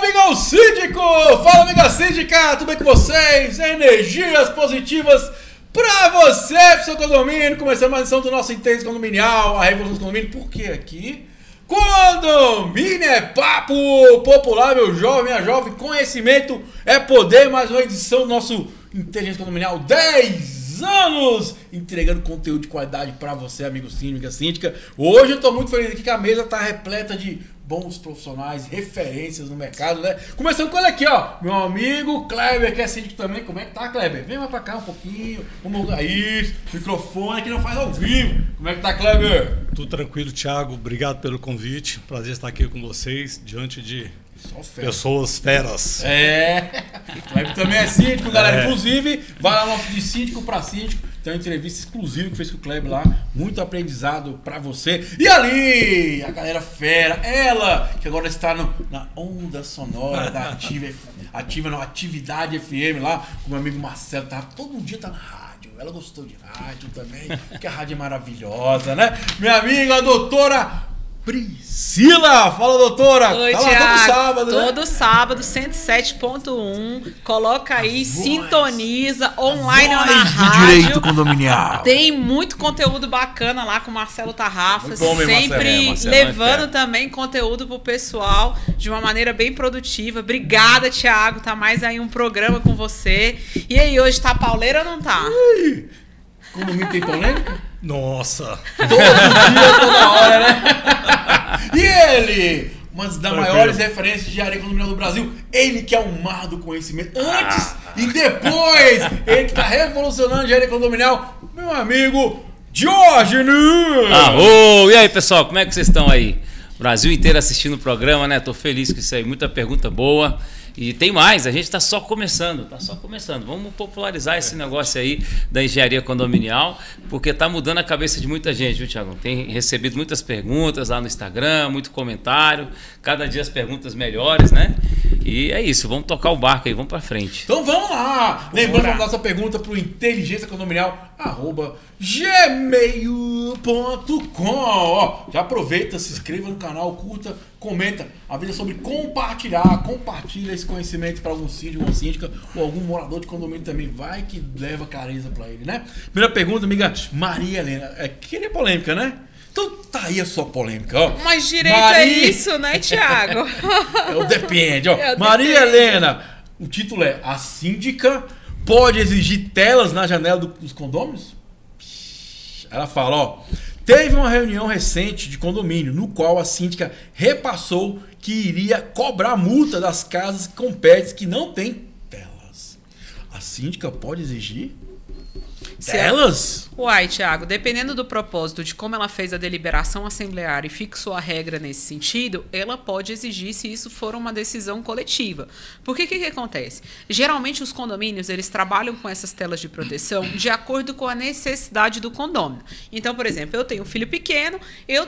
amigão síndico! Fala, amiga síndica! Tudo bem com vocês? Energias positivas pra você, pro seu condomínio. Começando mais uma edição do nosso Intenso Condominial, a Revolução do Condomínio. Porque aqui, condomínio é papo popular, meu jovem, minha jovem. Conhecimento é poder. Mais uma edição do nosso Inteligência Condominial 10 anos entregando conteúdo de qualidade pra você, amigo síndico, amiga síndica. Hoje eu tô muito feliz aqui que a mesa tá repleta de bons profissionais, referências no mercado, né? Começando com ele aqui, ó, meu amigo Kleber, que é síndico também. Como é que tá, Kleber? Vem mais pra cá um pouquinho. Vamos mudar isso. Microfone que não faz ao vivo. Como é que tá, Kleber? Tudo tranquilo, Thiago. Obrigado pelo convite. Prazer estar aqui com vocês, diante de pessoas feras. O Kleber também é síndico, galera. Inclusive, vai lá no nosso de síndico pra síndico. Tem uma entrevista exclusiva que fez com o Kleber lá. Muito aprendizado pra você. E ali, a galera fera. Ela, que agora está na onda sonora da Atividade FM lá. Com o meu amigo Marcelo. Todo dia tá na rádio. Ela gostou de rádio também. Porque a rádio é maravilhosa, né? Minha amiga, a doutora Priscila! Fala, doutora! Oi, tá Thiago. lá todo sábado, né? Todo sábado, 107.1. Coloca aí, sintoniza, online ou na rádio. Direito condominial. Tem muito conteúdo bacana lá com o Marcelo Tarrafa. Muito bom mesmo, sempre Marcelo levando também conteúdo pro pessoal de uma maneira bem produtiva. Obrigada, Thiago. Tá mais aí um programa com você. E aí, hoje tá pauleira ou não tá? Ui, condomínio tem polêmica? Nossa! Todo dia, toda hora, né? E ele, uma das maiores referências de engenharia condominial do Brasil, ele que é o mar do conhecimento, antes e depois, ele que está revolucionando a engenharia condominial, meu amigo Diógenes! E aí, pessoal, como é que vocês estão aí? Brasil inteiro assistindo o programa, né? Tô feliz com isso aí, muita pergunta boa. E tem mais, a gente está só começando, Vamos popularizar esse negócio aí da engenharia condominial, porque está mudando a cabeça de muita gente, viu, Thiago? Tem recebido muitas perguntas lá no Instagram, muito comentário, cada dia as perguntas melhores, né? E é isso, vamos tocar o barco aí, vamos para frente. Então vamos lá! Lembrando a nossa pergunta para o inteligenciacondominial@gmail.com. Já aproveita, se inscreva no canal, curta, comenta. A vida é sobre compartilhar. Compartilha esse conhecimento para algum síndico, alguma síndica ou algum morador de condomínio também. Vai que leva clareza para ele, né? Primeira pergunta, amiga Maria Helena. Queria polêmica, né? Então tá aí a sua polêmica, ó. Mas direito é isso, né, Thiago? Depende, ó. Maria Helena, o título é: a síndica pode exigir telas na janela dos condôminos? Ela fala, ó. Teve uma reunião recente de condomínio, no qual a síndica repassou que iria cobrar multa das casas com pets que não tem telas. A síndica pode exigir telas? Uai, Thiago, dependendo do propósito de como ela fez a deliberação assembleária e fixou a regra nesse sentido, ela pode exigir se isso for uma decisão coletiva. Porque o que acontece? Geralmente os condomínios, eles trabalham com essas telas de proteção de acordo com a necessidade do condômino. Então, por exemplo, eu tenho um filho pequeno,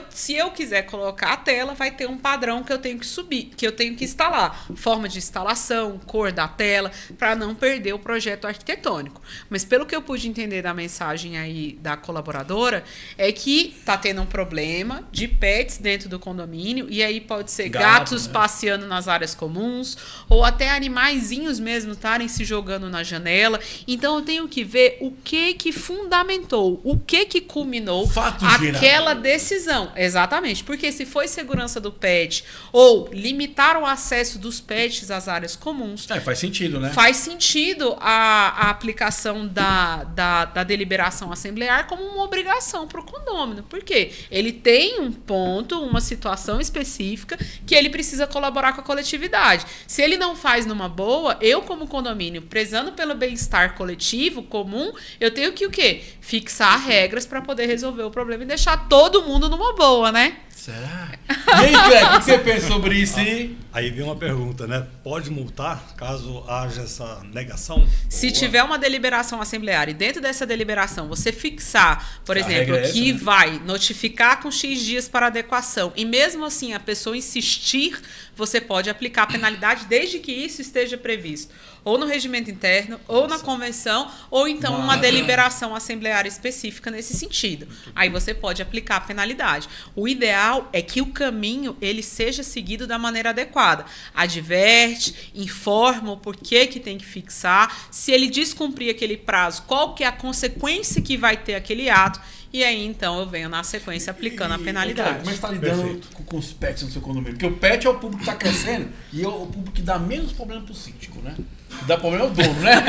se eu quiser colocar a tela, vai ter um padrão que eu tenho que subir, que eu tenho que instalar. Forma de instalação, cor da tela, para não perder o projeto arquitetônico. Mas pelo que eu pude entender da mensagem aí da colaboradora, é que tá tendo um problema de pets dentro do condomínio, e aí pode ser gatos, né, passeando nas áreas comuns, ou até animaizinhos mesmo estarem se jogando na janela. Então eu tenho que ver o que fundamentou, o que culminou aquela decisão. Exatamente, porque se foi segurança do pet ou limitar o acesso dos pets às áreas comuns, faz sentido, né? Faz sentido a aplicação da deliberação assembleária como uma obrigação para o condômino. Por quê? Ele tem um ponto, uma situação específica que ele precisa colaborar com a coletividade. Se ele não faz numa boa, eu como condomínio, prezando pelo bem-estar coletivo, comum, eu tenho que o quê? Fixar regras para poder resolver o problema e deixar todo mundo numa boa, né? Será? E aí, Cleber, o que você pensa sobre isso aí? Aí vem uma pergunta, né? Pode multar caso haja essa negação? Se tiver uma deliberação assembleária e dentro dessa deliberação você fixar, por exemplo, que vai notificar com X dias para adequação e mesmo assim a pessoa insistir, você pode aplicar a penalidade desde que isso esteja previsto. Ou no regimento interno, ou na convenção, ou então uma deliberação assembleária específica nesse sentido. Aí você pode aplicar a penalidade. O ideal ideal é que o caminho ele seja seguido da maneira adequada. Adverte, informa o porquê que tem que fixar, se ele descumprir aquele prazo, qual que é a consequência que vai ter aquele ato, e aí então eu venho na sequência aplicando a penalidade. Como é que você está lidando com os pets no seu condomínio? Porque o pet é o público que está crescendo e é o público que dá menos problema pro síndico, né? Que dá problema é o dono, né?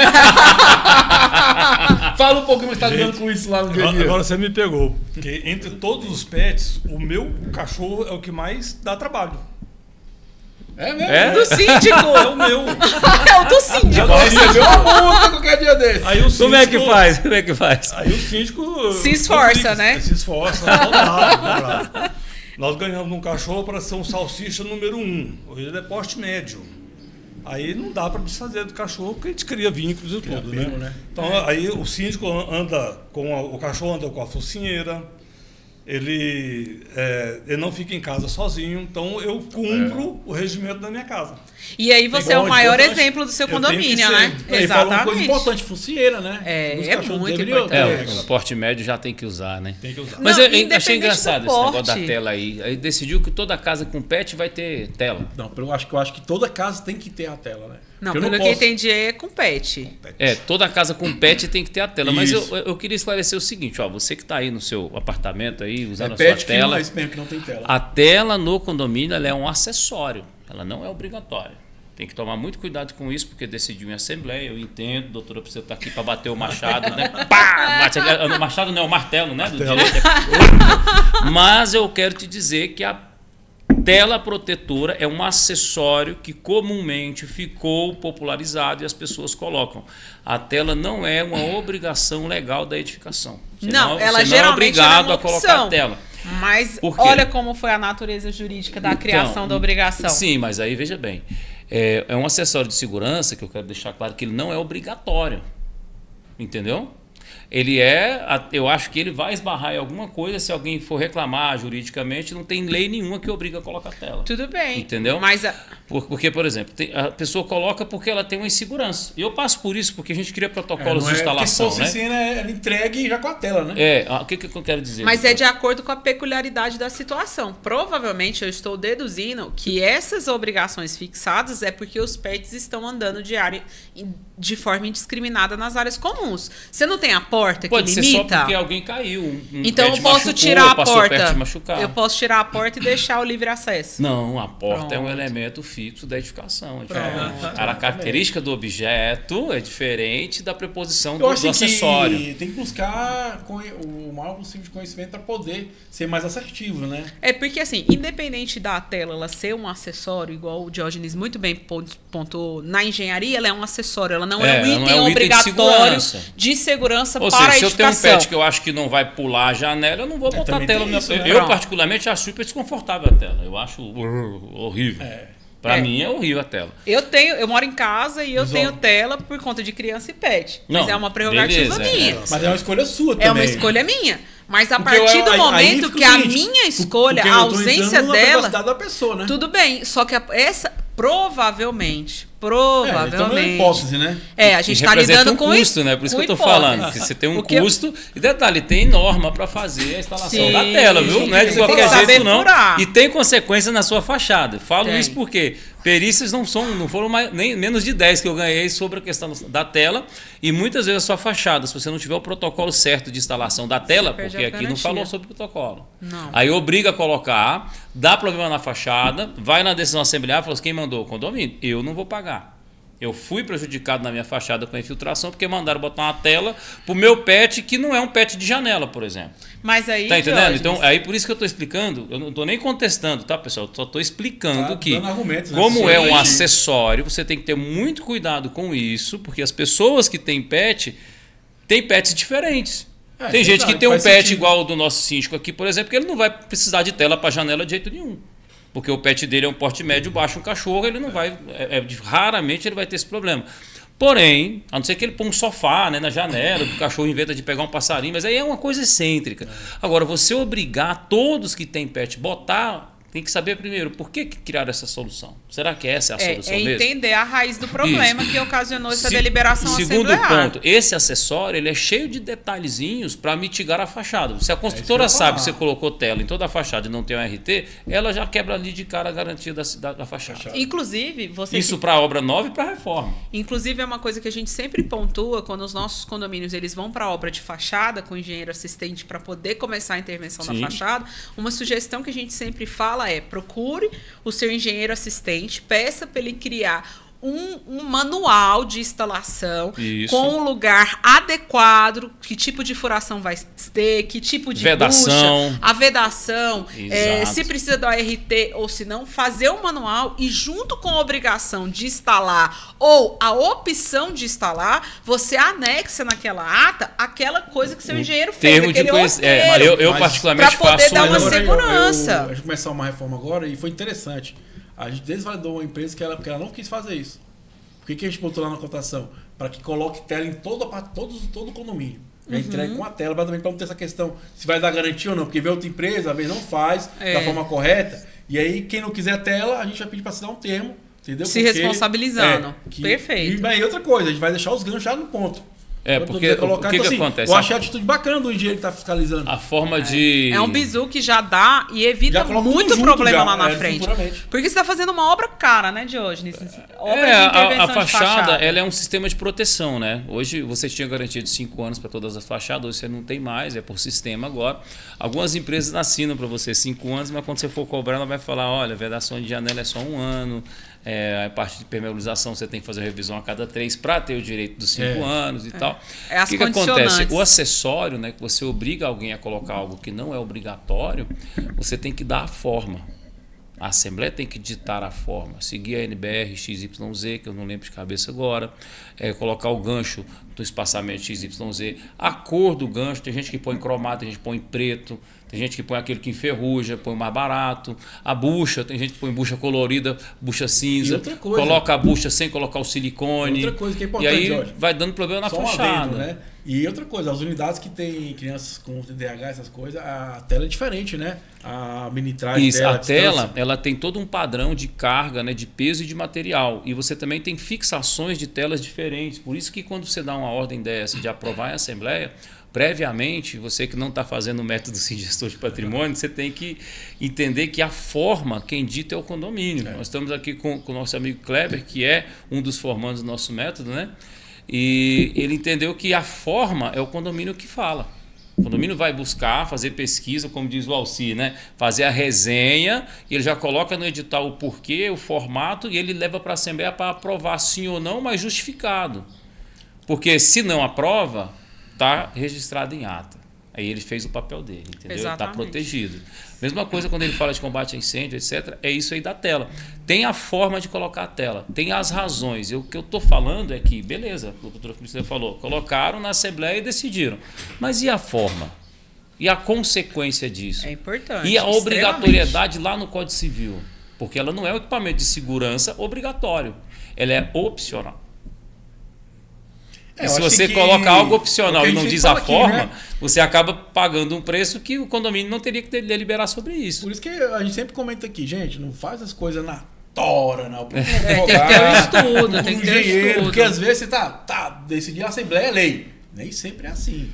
Fala um pouco como você está lidando com isso lá no dia a dia. Agora você me pegou. Porque entre todos os pets, o meu cachorro é o que mais dá trabalho. É mesmo? É do síndico! É o meu. É o do síndico! Vai receber uma multa qualquer dia desse. Aí o síndico, Como é que faz? Como é que faz? Aí o síndico Se esforça, né? Se esforça. Não dá. Nós ganhamos um cachorro para ser um salsicha número 1. Hoje ele é porte médio. Aí não dá para desfazer do cachorro, porque a gente cria vínculos e tudo, né? Então aí o síndico anda o cachorro anda com a focinheira. Ele não fica em casa sozinho, então eu cumpro o regimento da minha casa. E aí você é o maior exemplo do seu condomínio, né? Exatamente. Fala uma coisa importante, focinheira, né? É muito importante. O porte médio já tem que usar, né? Tem que usar. Mas Não, eu achei engraçado esse negócio da porte. tela aí. Aí decidiu que toda casa com pet vai ter tela. Não, eu acho que toda casa tem que ter a tela, né? Não, Porque eu pelo que entendi é com pet. Toda casa com pet tem que ter a tela. Isso. Mas eu queria esclarecer o seguinte, ó, você que está aí no seu apartamento aí, usando a pet sua tela. Que não, mesmo, que não tem tela. A tela no condomínio ela é um acessório, ela não é obrigatória. Tem que tomar muito cuidado com isso, porque decidiu em assembleia, eu entendo, doutora, você está aqui para bater o machado, né? Pá! O machado não é o martelo, né? Do direito. Mas eu quero te dizer que a tela protetora é um acessório que comumente ficou popularizado e as pessoas colocam. A tela não é uma obrigação legal da edificação. Não, ela você geralmente não é obrigado é uma a colocar opção. a tela. Mas Por quê? olha como foi a natureza jurídica da criação da obrigação. Sim, mas aí veja bem. É um acessório de segurança que eu quero deixar claro que ele não é obrigatório. Entendeu? Ele eu acho que ele vai esbarrar em alguma coisa se alguém for reclamar juridicamente, não tem lei nenhuma que obriga a colocar tela. Tudo bem. Entendeu? Mas porque, por exemplo, a pessoa coloca porque ela tem uma insegurança. E eu passo por isso porque a gente cria protocolos de instalação, porque se fosse né? assim, ela entregue já com a tela, né? O que eu quero dizer? Mas é de acordo com a peculiaridade da situação. Provavelmente eu estou deduzindo que essas obrigações fixadas é porque os pets estão andando de forma indiscriminada nas áreas comuns. Você não tem a porta Pode que ser limita? só porque alguém caiu. Então eu posso tirar a porta. Eu posso tirar a porta e deixar o livre acesso. Não, a porta Pronto. é um elemento fixo da edificação. Pronto. A característica do objeto é diferente da preposição Eu do acho acessório. que tem que buscar o maior possível de conhecimento para poder ser mais assertivo, né? É porque, assim, independente da tela ela ser um acessório, igual o Diógenes muito bem pontuou, na engenharia ela é um acessório, ela não é um item obrigatório de segurança Ou para seja, a edificação. se eu tenho um pet que eu acho que não vai pular a janela, eu não vou botar a tela na minha isso, né? Eu, particularmente, acho super desconfortável a tela. Eu acho horrível. Pra mim é horrível a tela. Eu moro em casa e eu tenho tela por conta de criança e pet. Mas é uma prerrogativa minha. Mas é uma escolha sua também. É uma escolha minha. Mas a partir do momento que a minha escolha, a ausência dela, da pessoa, né? tudo bem. Só que essa provavelmente. Então é uma hipótese, né? A gente está lidando com custo, né? Por isso que eu tô hipótese. falando. Que você tem um custo. E detalhe, tem norma para fazer a instalação da tela, viu? Não é de qualquer jeito, não. E tem consequência na sua fachada. Falo isso porque perícias não foram nem menos de 10 que eu ganhei sobre a questão da tela. E muitas vezes a sua fachada, se você não tiver o protocolo certo de instalação da tela, porque aqui não falou sobre protocolo. Não. Aí obriga a colocar, dá problema na fachada, vai na decisão assemblear e fala assim, quem mandou? O condomínio. Eu não vou pagar. Eu fui prejudicado na minha fachada com a infiltração porque mandaram botar uma tela pro meu pet que não é um pet de janela, por exemplo. Mas aí, tá entendendo? Então, aí por isso que eu estou explicando, eu não estou nem contestando, tá, pessoal? Eu só estou explicando que, como é um acessório, você tem que ter muito cuidado com isso, porque as pessoas que têm pets diferentes. Tem gente que tem um pet igual o do nosso síndico aqui, por exemplo, que ele não vai precisar de tela para janela de jeito nenhum. Porque o pet dele é um porte médio baixo, um cachorro, ele não vai. Raramente ele vai ter esse problema. Porém, a não ser que ele põe um sofá, né, na janela, que o cachorro inventa de pegar um passarinho, mas aí é uma coisa excêntrica. Agora, você obrigar todos que têm pet botar tem que saber primeiro por que criaram essa solução. Será que essa é a solução mesmo? Entender a raiz do problema que ocasionou essa deliberação segundo assemblear. ponto, esse acessório ele é cheio de detalhezinhos para mitigar a fachada. Se a construtora sabe que você colocou tela em toda a fachada e não tem um RT, ela já quebra ali de cara a garantia da fachada. Inclusive, isso para obra nova e para reforma. Inclusive, é uma coisa que a gente sempre pontua quando os nossos condomínios eles vão para obra de fachada com engenheiro assistente para poder começar a intervenção da fachada. Uma sugestão que a gente sempre fala é: procure o seu engenheiro assistente, peça para ele criar um manual de instalação com um lugar adequado, que tipo de furação vai ter, que tipo de bucha, a vedação, se precisa do RT ou se não, fazer o manual e junto com a obrigação de instalar ou a opção de instalar, você anexa naquela ata aquela coisa que seu engenheiro fez, aquele roteiro. Eu particularmente para poder dar uma segurança. A gente começar uma reforma agora e foi interessante. A gente desvalidou uma empresa porque ela não quis fazer isso. Por que a gente botou lá na cotação? Para que coloque tela em todo o condomínio. Já entregue com a tela, basicamente para não ter essa questão se vai dar garantia ou não. Porque vem outra empresa, às vezes não faz da forma correta. E aí, quem não quiser a tela, a gente vai pedir para assinar um termo. Entendeu? Se responsabilizando. Perfeito. E outra coisa, a gente vai deixar os ganchos já no ponto. Porque o que acontece? Eu achei a atitude bacana do engenheiro que está fiscalizando. A forma de... É um bizu que já dá e evita muito problema lá na frente. Porque você está fazendo uma obra cara, né, Diógenes? A fachada, ela é um sistema de proteção, né? Hoje você tinha garantia de 5 anos para todas as fachadas, hoje você não tem mais, é por sistema agora. Algumas empresas assinam para você 5 anos, mas quando você for cobrar, ela vai falar, olha, a vedação de janela é só 1 ano. A parte de permeabilização você tem que fazer revisão a cada 3 para ter o direito dos 5 anos e tal. As o que acontece? O acessório, né, que você obriga alguém a colocar algo que não é obrigatório, você tem que dar a forma. A Assembleia tem que ditar a forma, seguir a NBR XYZ, que eu não lembro de cabeça agora, colocar o gancho do espaçamento XYZ, a cor do gancho, tem gente que põe cromado, tem gente que põe preto, tem gente que põe aquele que enferruja, põe o mais barato, a bucha, tem gente que põe bucha colorida, bucha cinza, coloca a bucha sem colocar o silicone, outra coisa que é importante, e aí Jorge, vai dando problema na fachada. Adendo, né? E outra coisa, as unidades que tem crianças com TDAH, essas coisas, a tela é diferente, né? A minitragem dela, a tela, ela tem todo um padrão de carga, né, de peso e de material. E você também tem fixações de telas diferentes. Por isso que quando você dá uma ordem dessa de aprovar em Assembleia, previamente, você que não está fazendo o método de gestor de patrimônio, você tem que entender que a forma, quem dita é o condomínio. Nós estamos aqui com o nosso amigo Kleber, que é um dos formandos do nosso método, né? E ele entendeu que a forma é o condomínio que fala. O condomínio vai buscar, fazer pesquisa, como diz o Alci, né? Fazer a resenha, e ele já coloca no edital o porquê, o formato, e ele leva para a Assembleia para aprovar sim ou não, mas justificado. Porque se não aprova, está registrado em ata. Aí ele fez o papel dele, entendeu? Está protegido. Mesma coisa quando ele fala de combate a incêndio, etc. É isso aí da tela. Tem a forma de colocar a tela, tem as razões. O que eu estou falando é que, beleza, o doutor Felipe falou, colocaram na Assembleia e decidiram. Mas e a forma? E a consequência disso? É importante. E a obrigatoriedade lá no Código Civil? Porque ela não é um equipamento de segurança obrigatório. Ela é opcional. E se você coloca algo opcional e não diz a forma, você acaba pagando um preço que o condomínio não teria que deliberar sobre isso. Por isso que a gente sempre comenta aqui, gente, não faz as coisas na tora, não. Tem que ter um estudo, tem que ter um estudo. Porque às vezes você tá decidindo a Assembleia é lei. Nem sempre é assim.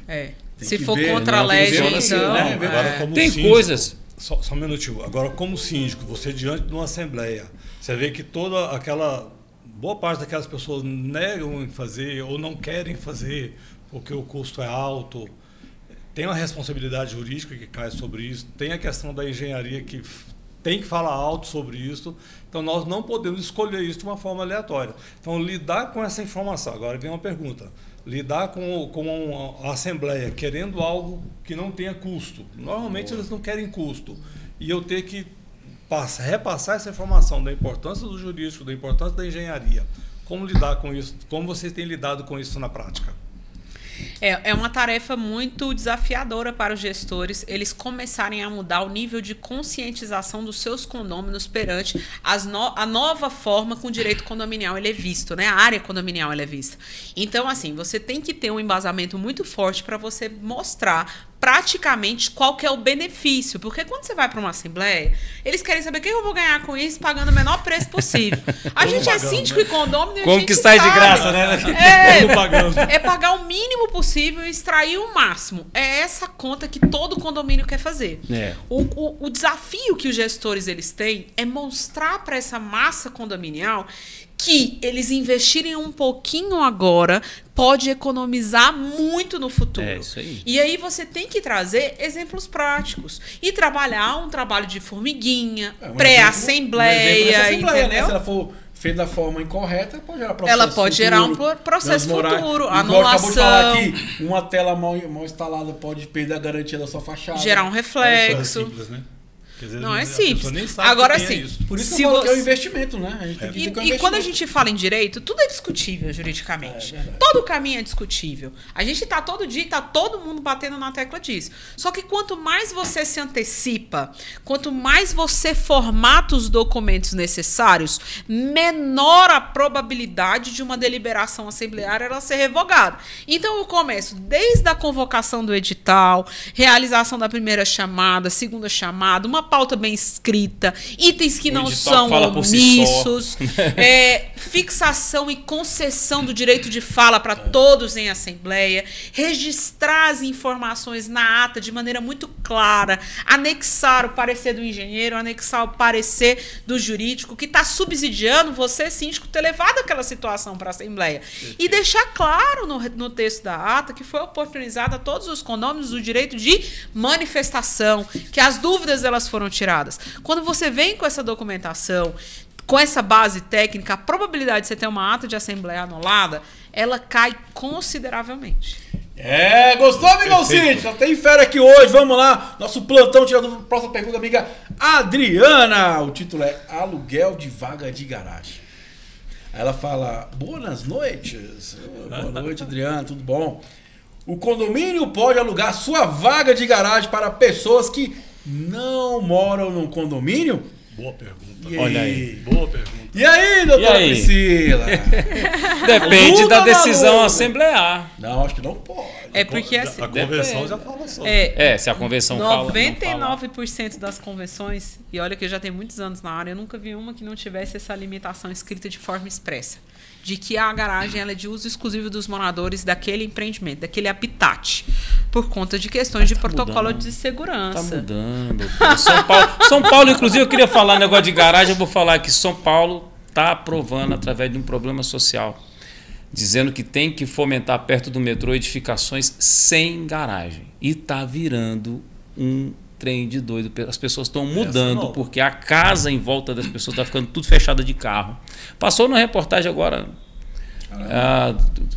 Se for contra a lei, então... Agora, como tem síndico, coisas... Só um minutinho. Agora, como síndico, você diante de uma Assembleia, você vê que toda aquela... Boa parte daquelas pessoas negam em fazer ou não querem fazer porque o custo é alto. Tem uma responsabilidade jurídica que cai sobre isso. Tem a questão da engenharia que tem que falar alto sobre isso. Então, nós não podemos escolher isso de uma forma aleatória. Então, lidar com essa informação. Agora vem uma pergunta. Lidar com a Assembleia querendo algo que não tenha custo. Normalmente, eles não querem custo. E eu ter que repassar essa informação da importância do jurídico, da importância da engenharia. Como lidar com isso? Como vocês têm lidado com isso na prática? É uma tarefa muito desafiadora para os gestores eles começarem a mudar o nível de conscientização dos seus condôminos perante a nova forma com o direito condominial ele é visto, né? A área condominial ela é vista. Então, assim, você tem que ter um embasamento muito forte para você mostrar praticamente qual que é o benefício. Porque quando você vai para uma assembleia, eles querem saber o que eu vou ganhar com isso pagando o menor preço possível. A gente é síndico e condômino e Como a gente que sai sabe. de graça, né? É pagar o mínimo possível e extrair o máximo. É essa conta que todo condomínio quer fazer. É. O desafio que os gestores eles têm é mostrar para essa massa condominial que eles investirem um pouquinho agora pode economizar muito no futuro. É isso aí. E aí você tem que trazer exemplos práticos e trabalhar um trabalho de formiguinha, pré-assembleia, entendeu? Né? Se ela for feita da forma incorreta, pode gerar processo Ela pode gerar um processo futuro, anulação. Acabou de falar aqui, uma tela mal instalada pode perder a garantia da sua fachada. Gerar um reflexo. É simples, né? Dizer, não é a simples. pessoa nem sabe Agora que tem sim. isso. Por isso que Se eu falo que é um você- investimento, né? A gente tem que ter que E quando a gente fala em direito, tudo é discutível juridicamente. É verdade. Todo caminho é discutível. A gente tá todo dia, tá todo mundo batendo na tecla disso. Só que quanto mais você se antecipa, quanto mais você formata os documentos necessários, menor a probabilidade de uma deliberação assembleária ela ser revogada. Então eu começo desde a convocação do edital, realização da primeira chamada, segunda chamada, uma pauta bem escrita, itens que O não edital são fala por si omissos, fixação e concessão do direito de fala para todos em assembleia, registrar as informações na ata de maneira muito clara, anexar o parecer do engenheiro, anexar o parecer do jurídico, que está subsidiando você, síndico, ter levado aquela situação para a assembleia. E deixar claro no texto da ata que foi oportunizado a todos os condôminos o direito de manifestação, que as dúvidas elas foram tiradas. Quando você vem com essa documentação, com essa base técnica, a probabilidade de você ter uma ata de assembleia anulada, ela cai consideravelmente. Gostou, amigão síndico? Tem fera aqui hoje, vamos lá. Nosso plantão tirador. Próxima pergunta, amiga Adriana. O título é Aluguel de Vaga de Garagem. Aí ela fala, boas noites. Boa noite, Adriana, tudo bom? O condomínio pode alugar sua vaga de garagem para pessoas que não moram no condomínio? Boa pergunta. Olha aí. Boa pergunta. E aí, doutora E aí? Priscila? Depende Aluga da ou não decisão aluga? assemblear. Não, acho que não pode. É porque assim, A convenção já fala só. Se a convenção fala. não fala. 99% das convenções, e olha que eu já tenho muitos anos na área, eu nunca vi uma que não tivesse essa limitação escrita de forma expressa. De que a garagem ela é de uso exclusivo dos moradores daquele empreendimento, daquele habitat. Por conta de questões de protocolo de Tá segurança. mudando. Pô. São Paulo, inclusive, eu queria falar negócio de garagem, eu vou falar que São Paulo está aprovando através de um problema social, dizendo que tem que fomentar perto do metrô edificações sem garagem. E está virando um trem de doido. As pessoas estão mudando porque a casa em volta das pessoas está ficando tudo fechada de carro. Passou na reportagem agora,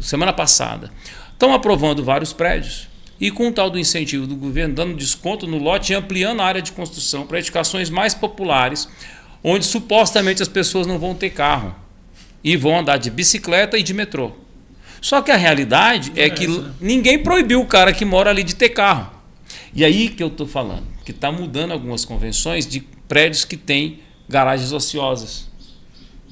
semana passada. Estão aprovando vários prédios e com o tal do incentivo do governo, dando desconto no lote e ampliando a área de construção para edificações mais populares, onde supostamente as pessoas não vão ter carro e vão andar de bicicleta e de metrô. Só que a realidade é que ninguém proibiu o cara que mora ali de ter carro. E aí que eu estou falando, que está mudando algumas convenções de prédios que têm garagens ociosas.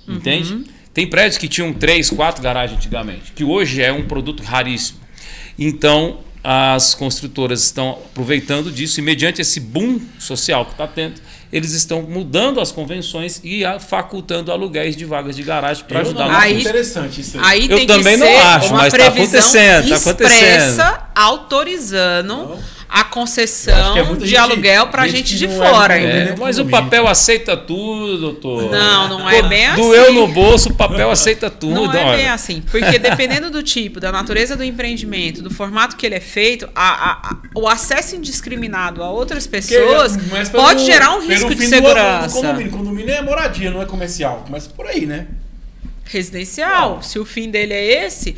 Entende? Tem prédios que tinham 3, 4 garagens antigamente, que hoje é um produto raríssimo. Então, as construtoras estão aproveitando disso e, mediante esse boom social que está tendo, eles estão mudando as convenções e facultando aluguéis de vagas de garagem para ajudar não no acho Aí- interessante isso aí. Aí Eu tem também que não ser acho, uma mas tá previsão acontecendo, tá acontecendo. expressa, autorizando a Eu acho concessão que é muita de gente- aluguel para gente gente que de não é fora. do entendeu? condomínio. Mas o papel aceita tudo, doutor. Não é bem assim. Doeu no bolso, o papel aceita tudo. Não é olha. bem assim, porque dependendo do tipo, da natureza do empreendimento, do formato que ele é feito, o acesso indiscriminado a outras pessoas Mas pelo- pode gerar um pelo risco de fim do segurança. condomínio. Condomínio é moradia, não é comercial. Começa por aí, né? Residencial, se o fim dele é esse,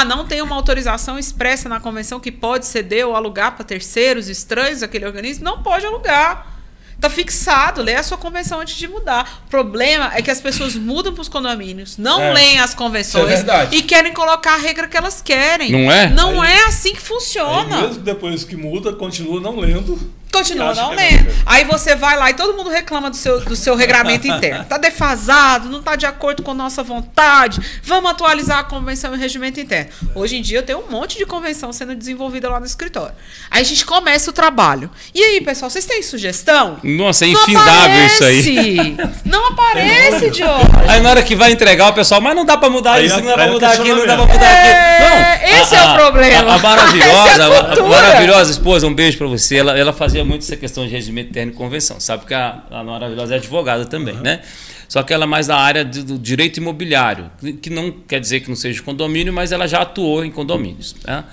não tem uma autorização expressa na convenção que pode ceder ou alugar para terceiros estranhos aquele organismo, não pode alugar. Está fixado, lê a sua convenção antes de mudar. O problema é que as pessoas mudam para os condomínios, não leem as convenções Isso é verdade. e querem colocar a regra que elas querem. Não é? Não Aí- é assim que Aí, funciona. mesmo depois que muda, continua não lendo. Continua não lendo. Aí você vai lá e todo mundo reclama do seu regramento interno. Tá defasado, não tá de acordo com nossa vontade. Vamos atualizar a convenção e o regimento interno. Hoje em dia eu tenho um monte de convenção sendo desenvolvida lá no escritório. Aí a gente começa o trabalho. E aí, pessoal, vocês têm sugestão? Nossa, é infindável isso aí. Não aparece, Diogo. Aí na hora que vai entregar o pessoal, mas não dá pra mudar isso, não dá pra mudar aquilo, não dá pra mudar aquilo. Não, esse é o problema. A maravilhosa, Essa é a a cultura. maravilhosa esposa, um beijo pra você. Ela fazia muito essa questão de regimento interno e convenção. Sabe que a maravilhosa é advogada também, né? Só que ela é mais da área do direito imobiliário, que não quer dizer que não seja condomínio, mas ela já atuou em condomínios, né?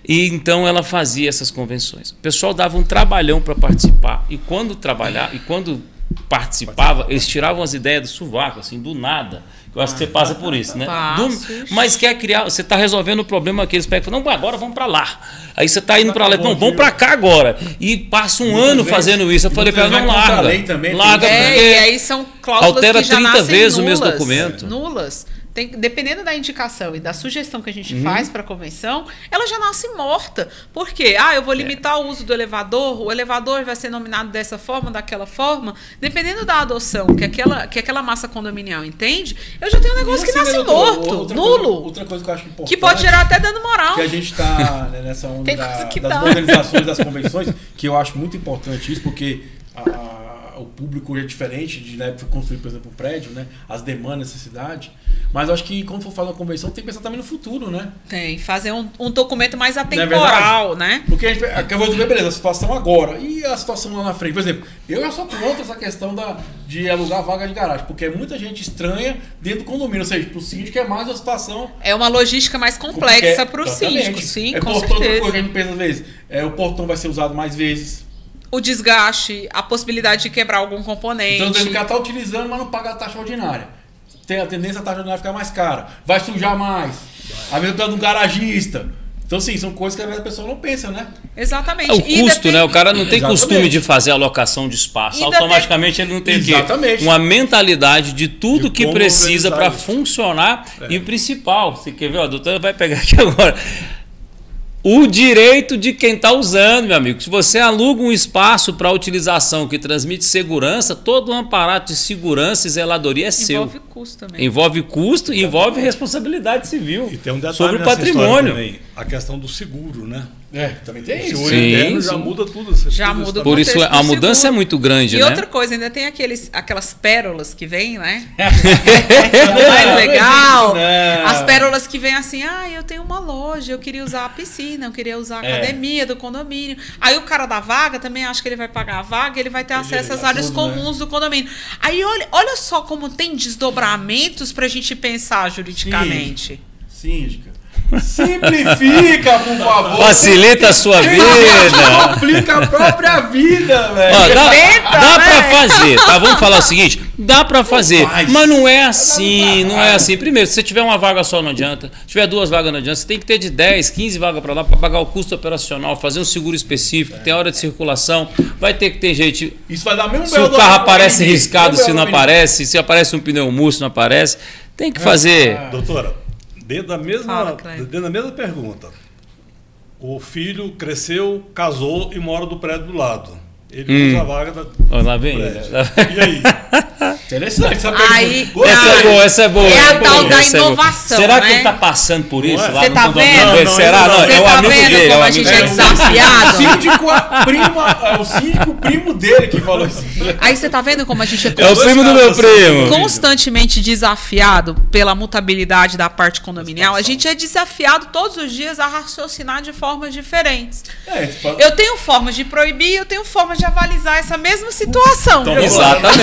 E então ela fazia essas convenções. O pessoal dava um trabalhão para participar. E quando participava, eles tiravam as ideias do sovaco, assim, do nada. Eu acho que você passa por isso, né? Mas quer criar, você está resolvendo o problema que eles pegam e falam, não, agora vamos para lá. Aí você está indo para lá, não, vamos para cá agora. E passa um ano fazendo isso. Eu falei para ela, não larga. Larga porque e aí são cláusulas altera que já 30 nascem vezes nulas, o mesmo documento. Nulas. Dependendo da indicação e da sugestão que a gente faz para a convenção, ela já nasce morta. Por quê? Eu vou limitar o uso do elevador, o elevador vai ser nominado dessa forma, daquela forma. Dependendo da adoção que aquela massa condominial entende, eu já tenho um negócio que nasce morto, nulo. Outra coisa que eu acho importante. Que pode gerar até dano moral. Que a gente está nessa onda das organizações das convenções, que eu acho muito importante isso, porque o público é diferente de na época construir, por exemplo, um prédio, né? As demandas, necessidade. Mas eu acho que quando for fazer uma convenção, tem que pensar também no futuro, né? Tem, fazer um documento mais atemporal, né? Porque a gente acabou de ver, beleza, a situação agora e a situação lá na frente. Por exemplo, eu já sou contra essa questão de alugar vaga de garagem, porque é muita gente estranha dentro do condomínio. Ou seja, para o síndico é mais a situação. É uma logística mais complexa para o síndico, sim, com certeza. Outra coisa que a gente pensa às vezes, o portão vai ser usado mais vezes. O desgaste, a possibilidade de quebrar algum componente. Então, o cara está utilizando, mas não paga a taxa ordinária. Tem a tendência a taxa ordinária ficar mais cara. Vai sujar mais. A mesma coisa do garagista. Então, sim, são coisas que a pessoa não pensa, né? Exatamente. É o custo, né? O cara não tem costume de fazer alocação de espaço. Automaticamente ele não tem uma mentalidade de tudo que precisa para funcionar. E o principal, você quer ver? A doutora vai pegar aqui agora. O direito de quem está usando, meu amigo. Se você aluga um espaço para utilização que transmite segurança, todo o aparato de segurança e zeladoria é seu. Envolve custo também. Envolve custo e envolve responsabilidade civil. E tem um detalhe sobre o patrimônio. Também, a questão do seguro, né? Também tem isso. O seguro interno já muda tudo. Já muda o Por isso a mudança é muito grande, né? E outra coisa, ainda tem aquelas pérolas que vêm, né? Mais legal. As pérolas que vêm assim, eu tenho uma loja, eu queria usar a piscina, eu queria usar a academia do condomínio. Aí o cara da vaga também acha que ele vai pagar a vaga, ele vai ter acesso às áreas comuns do condomínio. Aí olha só como tem desdobramentos pra gente pensar juridicamente. Síndica. Simplifica, por favor. Facilita a sua vida. Complica a própria vida, velho. Dá pra fazer, tá? Vamos falar o seguinte: dá pra fazer, mas não é assim, não é assim. Primeiro, se você tiver uma vaga só, não adianta. Se tiver 2 vagas, não adianta. Você tem que ter de 10, 15 vagas pra lá pra pagar o custo operacional, fazer um seguro específico, tem hora de circulação. Vai ter que ter gente. Isso vai dar mesmo se o carro aparece riscado, se não aparece, se aparece um pneu murcho, não aparece. Tem que fazer. Doutora, dentro da mesma pergunta, o filho cresceu, casou e mora do prédio do lado. Ele usa a vaga lá vem ele. E aí? Interessante essa pergunta. Essa é boa. É a tal da inovação. Será que né? ele está passando por isso? Você tá vendo? Será? Não, você tá vendo como a gente é desafiado? O síndico primo dele que falou isso. Aí você tá vendo como a gente é o primo do meu primo. Constantemente desafiado pela mutabilidade da parte condominial. A gente é desafiado todos os dias a raciocinar de formas diferentes. Eu tenho formas de proibir, eu tenho formas de avalizar essa mesma situação. Então, exatamente.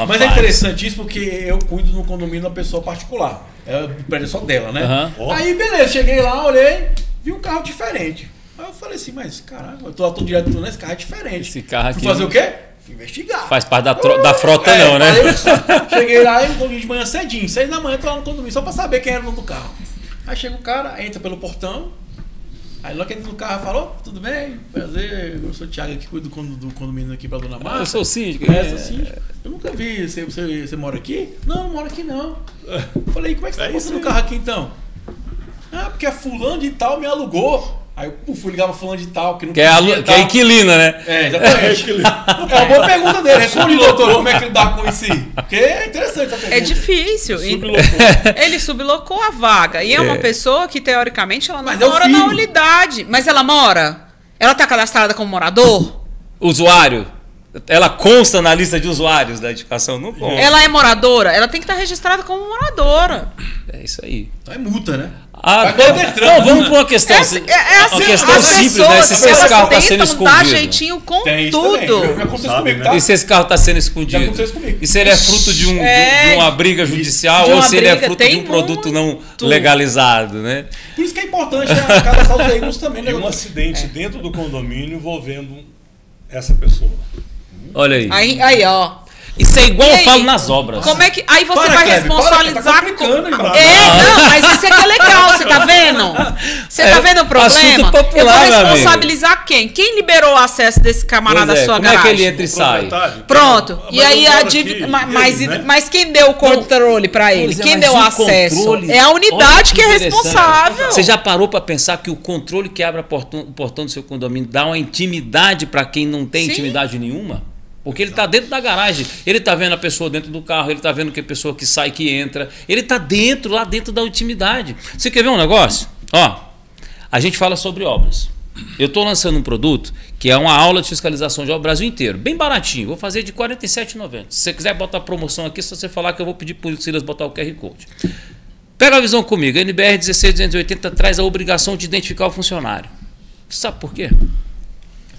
Mas é interessante isso porque eu cuido no condomínio da pessoa particular. O prédio é só dela, né? Aí, beleza, cheguei lá, olhei, vi um carro diferente. Aí eu falei assim, mas caralho, eu tô direto nesse carro é diferente. Esse carro aqui. Fui fazer o quê? Fui investigar. Faz parte da frota, não, né? Cheguei lá de manhã cedinho, 6 da manhã, tô lá no condomínio, só pra saber quem era o dono do carro. Aí chega o cara, entra pelo portão. Aí logo que entra no carro falou, tudo bem? Prazer, eu sou o Thiago aqui, cuido do condomínio aqui pra Dona Marta. Eu sou o síndico. Sou síndico. Eu nunca vi, você mora aqui? Não moro aqui não. Eu falei, como é que você tá passando o carro aqui então? Porque a fulano de tal me alugou. Aí eu fui ligar falando de tal, que não Que é a inquilina, né? Exatamente. É uma boa pergunta dele. Responde, doutor, como é que ele dá com isso aí? Porque é interessante essa pergunta. É difícil. Ele sublocou a vaga. E é uma pessoa que, teoricamente, ela não mora na unidade. Mas ela mora? Ela está cadastrada como morador? Usuário. Ela consta na lista de usuários da edificação? Não consta. Ela é moradora? Ela tem que estar registrada como moradora. É isso aí. Então é multa, né? Não, vamos para uma questão. Uma questão simples, né? Se esse carro está sendo escondido. Dá jeitinho com tudo. E se esse carro está sendo escondido? E se ele é fruto de uma briga judicial ou se ele é fruto de um produto não legalizado, né? Por isso que é importante cadastrar os veículos também. E um acidente dentro do condomínio envolvendo essa pessoa. Olha aí. Aí, ó. Isso é igual eu falo nas obras. Como é que. Aí você vai responsabilizar. Tá complicando, não, mas isso é que é legal, você tá vendo? Você tá vendo o problema? Popular, eu vou responsabilizar quem? Quem liberou o acesso desse camarada à sua garagem? Como é que ele entra e sai? Pronto. E aí a dívida. Mas quem deu o controle pra ele? Quem deu o acesso? É a unidade que é responsável. Você já parou pra pensar que o controle que abre o portão do seu condomínio dá uma intimidade pra quem não tem intimidade nenhuma? Porque ele está dentro da garagem, ele está vendo a pessoa dentro do carro, ele está vendo que a pessoa que sai, que entra, ele está lá dentro da intimidade. Você quer ver um negócio? Ó, a gente fala sobre obras. Eu estou lançando um produto que é uma aula de fiscalização de obra Brasil inteiro, bem baratinho, vou fazer de R$ 47,90. Se você quiser botar promoção aqui, se você falar que eu vou pedir para o Silas botar o QR Code. Pega a visão comigo, a NBR 16280 traz a obrigação de identificar o funcionário. Sabe por quê?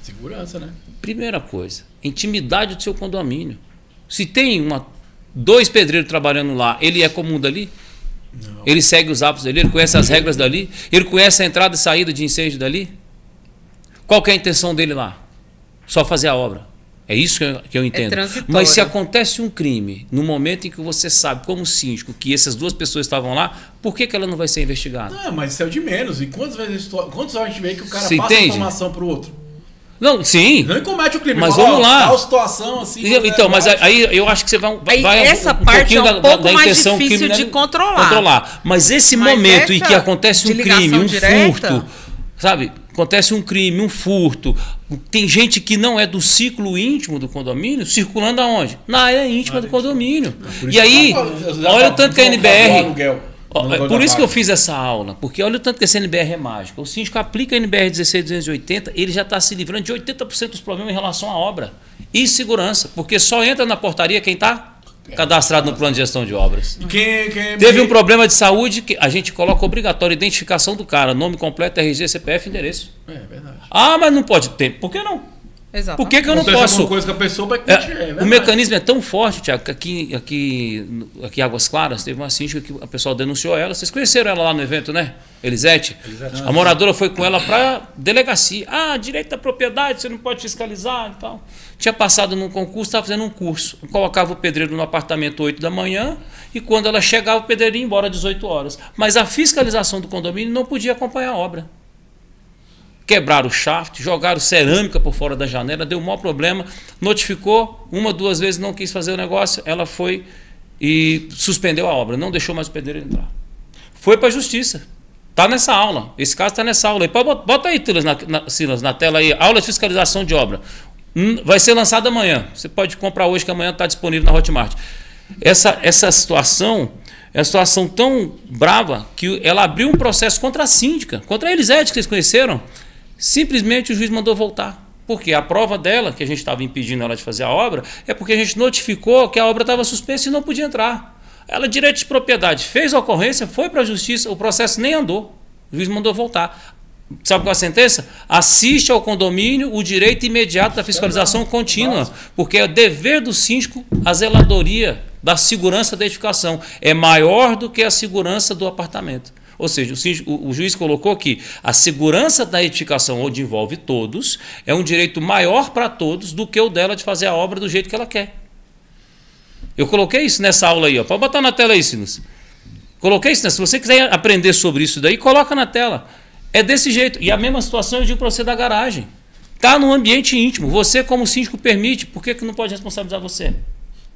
Segurança, né? Primeira coisa, intimidade do seu condomínio. Se tem dois pedreiros trabalhando lá, ele é comum dali? Não. Ele segue os hábitos dali, ele conhece as regras dali, ele conhece a entrada e saída de incêndio dali? Qual que é a intenção dele lá? Só fazer a obra. É isso que eu entendo. Mas se acontece um crime, no momento em que você sabe, como síndico, que essas duas pessoas estavam lá, por que ela não vai ser investigada? Não, mas isso é o de menos. E quantas vezes a gente vê que o cara passa informação para o outro? Não, sim. Não comete o crime. Mas vamos lá. Tal situação assim. Então, mas aí eu acho que você vai essa parte é um pouco mais difícil de controlar. Mas esse momento em que acontece um crime, um furto, sabe? Acontece um crime, um furto. Tem gente que não é do ciclo íntimo do condomínio circulando aonde? Na área íntima do condomínio. E aí, olha o tanto que a NBR... Por isso que eu fiz essa aula, porque olha o tanto que essa NBR é mágica. O síndico aplica a NBR 16280, ele já está se livrando de 80% dos problemas em relação à obra e segurança, porque só entra na portaria quem está cadastrado no plano de gestão de obras. Teve um problema de saúde, que a gente coloca obrigatória identificação do cara, nome completo, RG, CPF, endereço. É verdade. Ah, mas não pode ter. Por que não? Exatamente. Por que eu não posso? Coisa que a pessoa vai o mecanismo é tão forte, Tiago, que aqui em Águas Claras teve uma síndica que o pessoal denunciou ela. Vocês conheceram ela lá no evento, né? Elisete. A moradora foi com ela para delegacia. Ah, direito da propriedade, você não pode fiscalizar e tal. Tinha passado num concurso, estava fazendo um curso. Colocava o pedreiro no apartamento 8 da manhã e quando ela chegava, o pedreiro ia embora às 18 horas. Mas a fiscalização do condomínio não podia acompanhar a obra. Quebraram o shaft, jogaram cerâmica por fora da janela, deu um maior problema, notificou, 1, 2 vezes não quis fazer o negócio, ela foi e suspendeu a obra, não deixou mais o pedreiro entrar. Foi para a justiça. Está nessa aula, esse caso está nessa aula. Bota aí, Silas, na tela aí, aula de fiscalização de obra. Vai ser lançada amanhã, você pode comprar hoje que amanhã está disponível na Hotmart. Essa situação é uma situação tão brava que ela abriu um processo contra a síndica, contra a Elisete, que vocês conheceram. Simplesmente o juiz mandou voltar. Porque a prova dela, que a gente estava impedindo ela de fazer a obra, é porque a gente notificou que a obra estava suspensa e não podia entrar. Ela, direito de propriedade, fez a ocorrência, foi para a justiça, o processo nem andou. O juiz mandou voltar. Sabe qual é a sentença? Assiste ao condomínio o direito imediato da fiscalização contínua, porque é dever do síndico a zeladoria da segurança da edificação. É maior do que a segurança do apartamento. Ou seja, o juiz colocou que a segurança da edificação, onde envolve todos, é um direito maior para todos do que o dela de fazer a obra do jeito que ela quer. Eu coloquei isso nessa aula aí, ó. Pode botar na tela aí, Silas. Coloquei isso, né? Se você quiser aprender sobre isso daí, coloca na tela. É desse jeito. E a mesma situação eu digo para você da garagem. Está no ambiente íntimo. Você, como síndico, permite. Por que não pode responsabilizar você?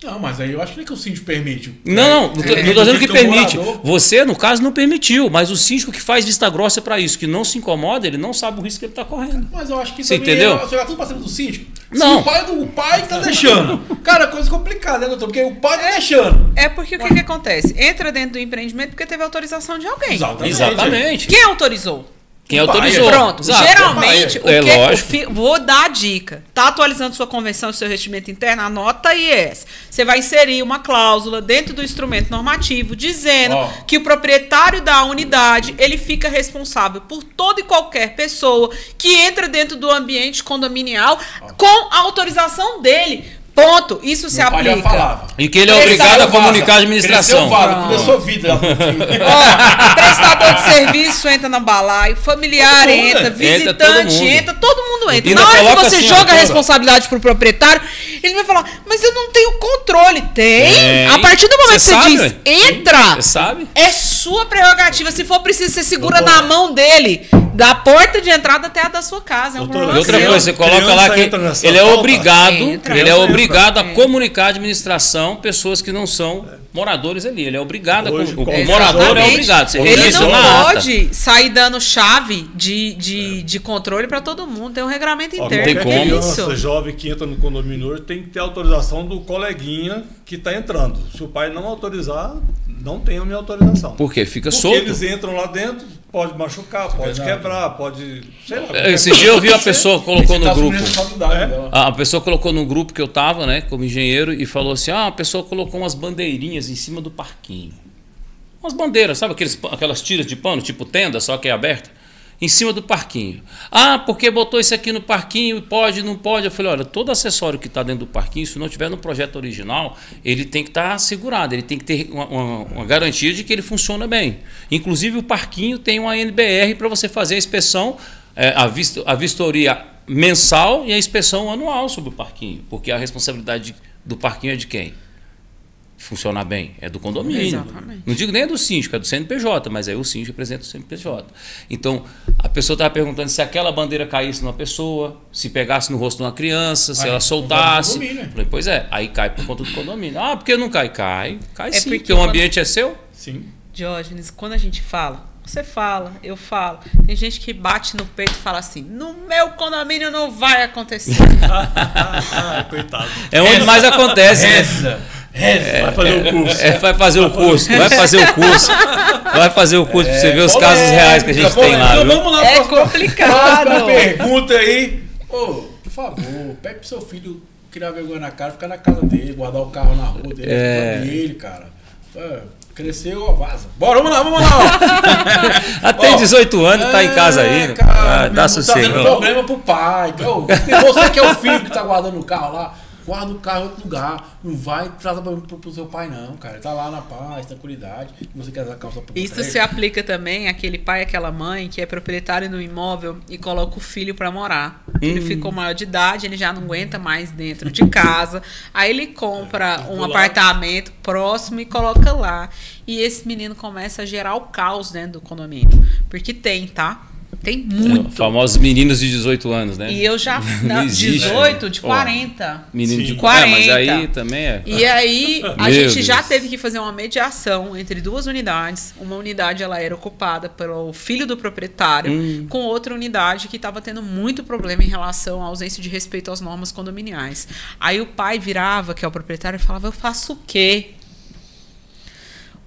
Não, mas aí eu acho que o síndico permite. Não tô dizendo que permite. Morador. Você, no caso, não permitiu, mas o síndico que faz vista grossa para isso, que não se incomoda, ele não sabe o risco que ele está correndo. Mas eu acho que você também entendeu? Você vai tudo pra cima do síndico. Não. Se o pai tá deixando. Cara, coisa complicada, né, doutor? Porque o pai tá deixando. É porque o que acontece? Entra dentro do empreendimento porque teve autorização de alguém. Exatamente. Quem autorizou? Quem autorizou. Pronto. Exato. Geralmente, lógico. vou dar a dica. Tá atualizando sua convenção e seu regimento interno? Anota aí essa. Você vai inserir uma cláusula dentro do instrumento normativo dizendo que o proprietário da unidade, ele fica responsável por toda e qualquer pessoa que entra dentro do ambiente condominial com a autorização dele. Ponto. Isso se aplica. E que ele é obrigado a comunicar a administração. Cresceu vida. Prestador de serviço entra no balaio, familiar entra, visitante entra, todo mundo entra. E na hora que você assim, joga a responsabilidade pro proprietário, ele vai falar, mas eu não tenho controle. Tem. A partir do momento que você diz, entra, você sabe? É sua prerrogativa. Se for preciso, você segura na mão dele, da porta de entrada até a da sua casa. É um problema e outra seu. coisa, você coloca lá que ele é obrigado a comunicar à administração pessoas que não são moradores ali. Ele é obrigado o morador é obrigado. Você ele não pode sair dando chave de controle para todo mundo. Tem um regramento interno. Qualquer criança jovem que entra no condomínio hoje tem que ter autorização do coleguinha que está entrando. Se o pai não autorizar, não tem a minha autorização. Por quê? Fica Porque solto. eles entram lá dentro, pode machucar, pode quebrar, pode... Sei lá. Esse dia eu vi uma pessoa colocou no grupo. A pessoa colocou no grupo que eu tava, né, como engenheiro, e falou assim: a pessoa colocou umas bandeirinhas em cima do parquinho. Umas bandeiras, sabe aquelas tiras de pano, tipo tenda, só que é aberta? Em cima do parquinho. Porque botou isso aqui no parquinho, pode, não pode. Eu falei, olha, todo acessório que está dentro do parquinho, se não tiver no projeto original, ele tem que estar assegurado, ele tem que ter uma garantia de que ele funciona bem. Inclusive o parquinho tem uma NBR para você fazer a inspeção, a vistoria mensal e a inspeção anual sobre o parquinho, porque a responsabilidade do parquinho é de quem? Funcionar bem, é do condomínio. Exatamente. Não digo nem é do síndico, é do CNPJ, mas aí o síndico representa o CNPJ. Então, a pessoa estava perguntando se aquela bandeira caísse numa pessoa, se pegasse no rosto de uma criança, se ela soltasse. Falei, pois é, aí cai por conta do condomínio. Porque não cai? Cai sim, porque o ambiente é seu. Sim. Diógenes, quando a gente fala, você fala, eu falo. Tem gente que bate no peito e fala assim: no meu condomínio não vai acontecer. Coitado. É onde mais acontece. Vai fazer o curso. Vai fazer o curso. Vai fazer o curso pra você ver os casos reais que a gente tem lá. Então vamos lá. É complicado. Próxima pergunta aí. Por favor, pede pro seu filho criar vergonha na cara, ficar na casa dele, guardar o carro na rua dele, dele, cara. Cresceu, vaza. Bora, vamos lá. Até 18 anos tá em casa aí. Cara, dá sossego. Tá dando problema pro pai. Você que é o filho que tá guardando o carro lá, guarda o carro em outro lugar. Não vai trazer pro seu pai, não, cara. Tá lá na paz, tranquilidade. Você quer dar calça pro Isso se aplica também àquele pai, aquela mãe que é proprietário do imóvel e coloca o filho para morar. Ele ficou maior de idade, ele já não aguenta mais dentro de casa. Aí ele compra um apartamento próximo e coloca lá. E esse menino começa a gerar o caos dentro do condomínio. Porque tem, tá? Tem muito. Famosos meninos de 18 anos, né? E eu já... 18, de 40. Menino de 40. Mas aí também é... E aí, a gente já teve que fazer uma mediação entre duas unidades. Uma unidade, ela era ocupada pelo filho do proprietário, com outra unidade que estava tendo muito problema em relação à ausência de respeito às normas condominiais. Aí o pai virava, que é o proprietário, e falava: eu faço o quê?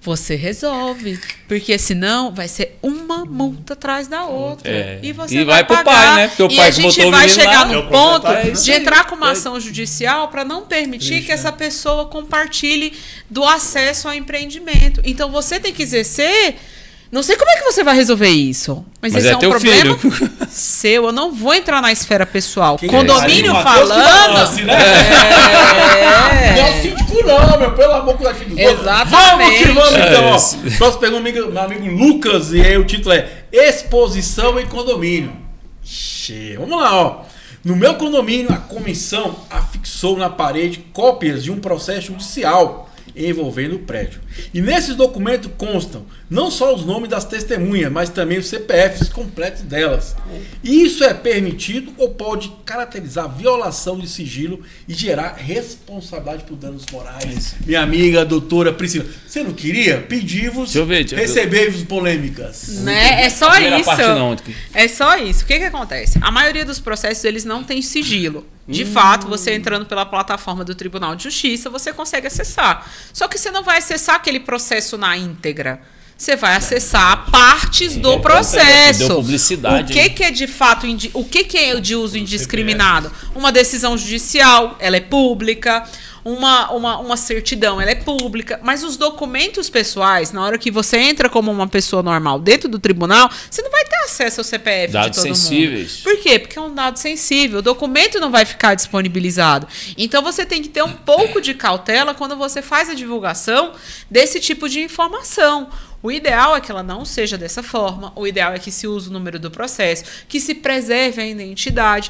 Você resolve, porque senão vai ser uma multa atrás da outra. E você vai pro pagar. Pai, né? Porque o pai a gente vai chegar no ponto de entrar com uma ação judicial para não permitir que essa pessoa compartilhe do acesso ao empreendimento. Então você tem que exercer. Não sei como é que você vai resolver isso. Mas esse é um problema seu. Eu não vou entrar na esfera pessoal. Condomínio falando. Lance, né? Não é o síndico, não, meu. Pelo amor de Deus. Exatamente. Vamos então. Próximo pergunta, meu amigo Lucas. E aí o título é Exposição em Condomínio. Vamos lá, ó. No meu condomínio, a comissão afixou na parede cópias de um processo judicial envolvendo o prédio. E nesses documentos constam não só os nomes das testemunhas, mas também os CPFs completos delas. Isso é permitido ou pode caracterizar violação de sigilo e gerar responsabilidade por danos morais? Minha amiga doutora Priscila, você não queria? Pedimos, recebemos polêmicas. Né? É só Primeira isso. parte não. É só isso. O que acontece? A maioria dos processos eles não tem sigilo. De fato, você entrando pela plataforma do Tribunal de Justiça, você consegue acessar. Só que você não vai acessar aquele processo na íntegra. Você vai acessar partes do processo. Deu publicidade. O que é de fato, o que é de uso indiscriminado? Uma decisão judicial, ela é pública. Uma certidão, ela é pública, mas os documentos pessoais, na hora que você entra como uma pessoa normal dentro do tribunal, você não vai ter acesso ao CPF dados de todo sensíveis. mundo. Por quê? Porque é um dado sensível, o documento não vai ficar disponibilizado. Então você tem que ter um pouco de cautela quando você faz a divulgação desse tipo de informação. O ideal é que ela não seja dessa forma. O ideal é que se use o número do processo, que se preserve a identidade.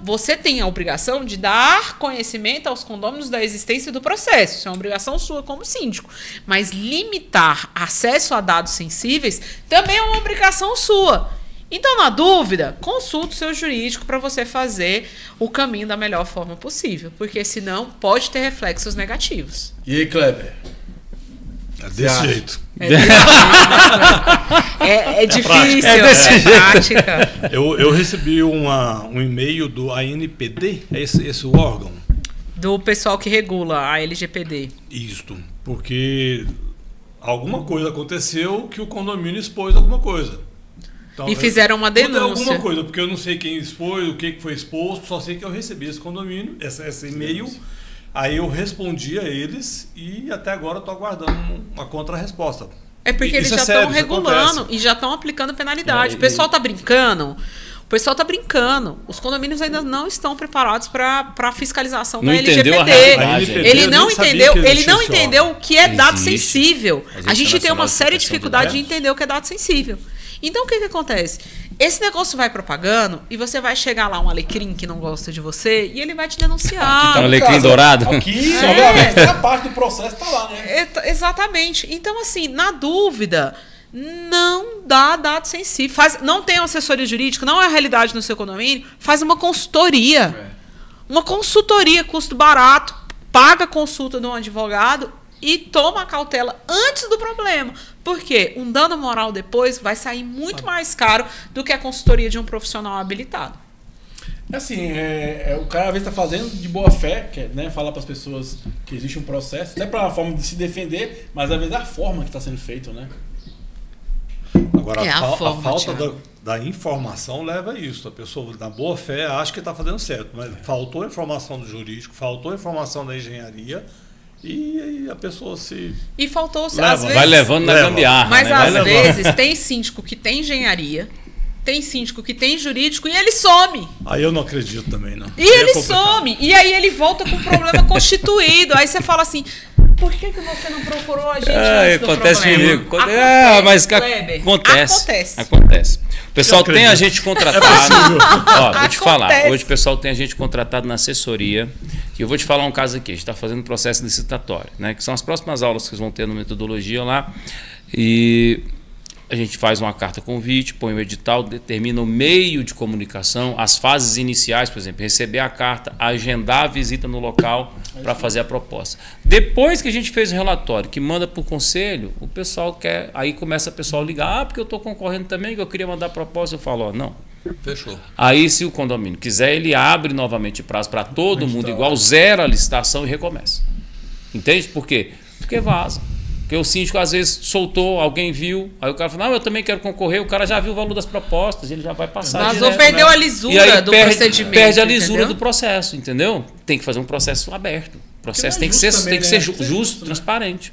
Você tem a obrigação de dar conhecimento aos condôminos da existência do processo. Isso é uma obrigação sua como síndico. Mas limitar acesso a dados sensíveis também é uma obrigação sua. Então, na dúvida, consulte o seu jurídico para você fazer o caminho da melhor forma possível. Porque senão pode ter reflexos negativos. E aí, Kleber? É desse jeito. É difícil, É desse jeito. prática. Eu recebi um e-mail do ANPD, é esse o órgão? Do pessoal que regula a LGPD. Isto, porque alguma coisa aconteceu que o condomínio expôs alguma coisa. Então, E fizeram uma denúncia. Alguma coisa, porque eu não sei quem expôs, o que foi exposto, só sei que eu recebi esse condomínio, esse e-mail. Aí eu respondi a eles e até agora estou aguardando uma contra-resposta. É porque eles já estão regulando e já estão aplicando penalidade. O pessoal está brincando. O pessoal está brincando. Os condomínios ainda não estão preparados para a fiscalização da entendeu LGPD. a realidade. Ele não entendeu o que é dado Existe. sensível. A gente tem uma Nacional de séria Proteção dificuldade de de entender o que é dado sensível. Então, o que acontece? Esse negócio vai propagando e você vai chegar lá um alecrim que não gosta de você e ele vai te denunciar. Tá no alecrim dourado. Aqui, obviamente, a parte do processo está lá, né? Exatamente. Então, assim, na dúvida, não dá dado sensível. Não tem uma assessoria jurídica, não é a realidade no seu condomínio, faz uma consultoria. Uma consultoria, custo barato, paga a consulta de um advogado e toma a cautela antes do problema. Por quê? Um dano moral depois vai sair muito mais caro do que a consultoria de um profissional habilitado. Assim, o cara às vezes está fazendo de boa fé, que é, né, falar para as pessoas que existe um processo, até para a forma de se defender, mas às vezes a forma que está sendo feito, né? Agora, a a forma, falta da informação leva a isso. A pessoa, na boa fé, acha que está fazendo certo, mas faltou informação do jurídico, faltou informação da engenharia e a pessoa se... E faltou, às Leva, vezes... Vai levando na gambiarra. Mas né? às Vai vezes tem síndico que tem engenharia, tem síndico que tem jurídico e ele some. Aí eu não acredito também, não. E ele some. E aí ele volta com o problema constituído. Aí você fala assim, por que você não procurou a gente antes do acontece problema? comigo. Acontece, Kleber, Acontece. Acontece. O pessoal tem a gente contratado. Ó, vou te falar. Acontece. Hoje o pessoal tem a gente contratado na assessoria. E eu vou te falar um caso aqui. A gente está fazendo um processo licitatório, né? Que são as próximas aulas que vocês vão ter no metodologia lá. E a gente faz uma carta convite, põe o edital, determina o meio de comunicação, as fases iniciais, por exemplo, receber a carta, agendar a visita no local para fazer a proposta. Depois que a gente fez o relatório, que manda para o conselho, o pessoal quer, aí começa o pessoal ligar, porque eu estou concorrendo também, que eu queria mandar a proposta, eu falo, ó, não. Fechou. Aí, se o condomínio quiser, ele abre novamente prazo para todo mundo igual, zera a licitação e recomeça. Entende? Por quê? Porque vaza. Porque o síndico, às vezes, soltou, alguém viu, aí o cara falou, não, eu também quero concorrer, o cara já viu o valor das propostas, ele já vai passar Mas direto, ou perdeu né? a lisura E aí do procedimento. perde a lisura entendeu? do processo, entendeu? Tem que fazer um processo aberto. O processo não é tem que ser, justo também, tem que ser né? Tem que ser justo, justo, né? transparente.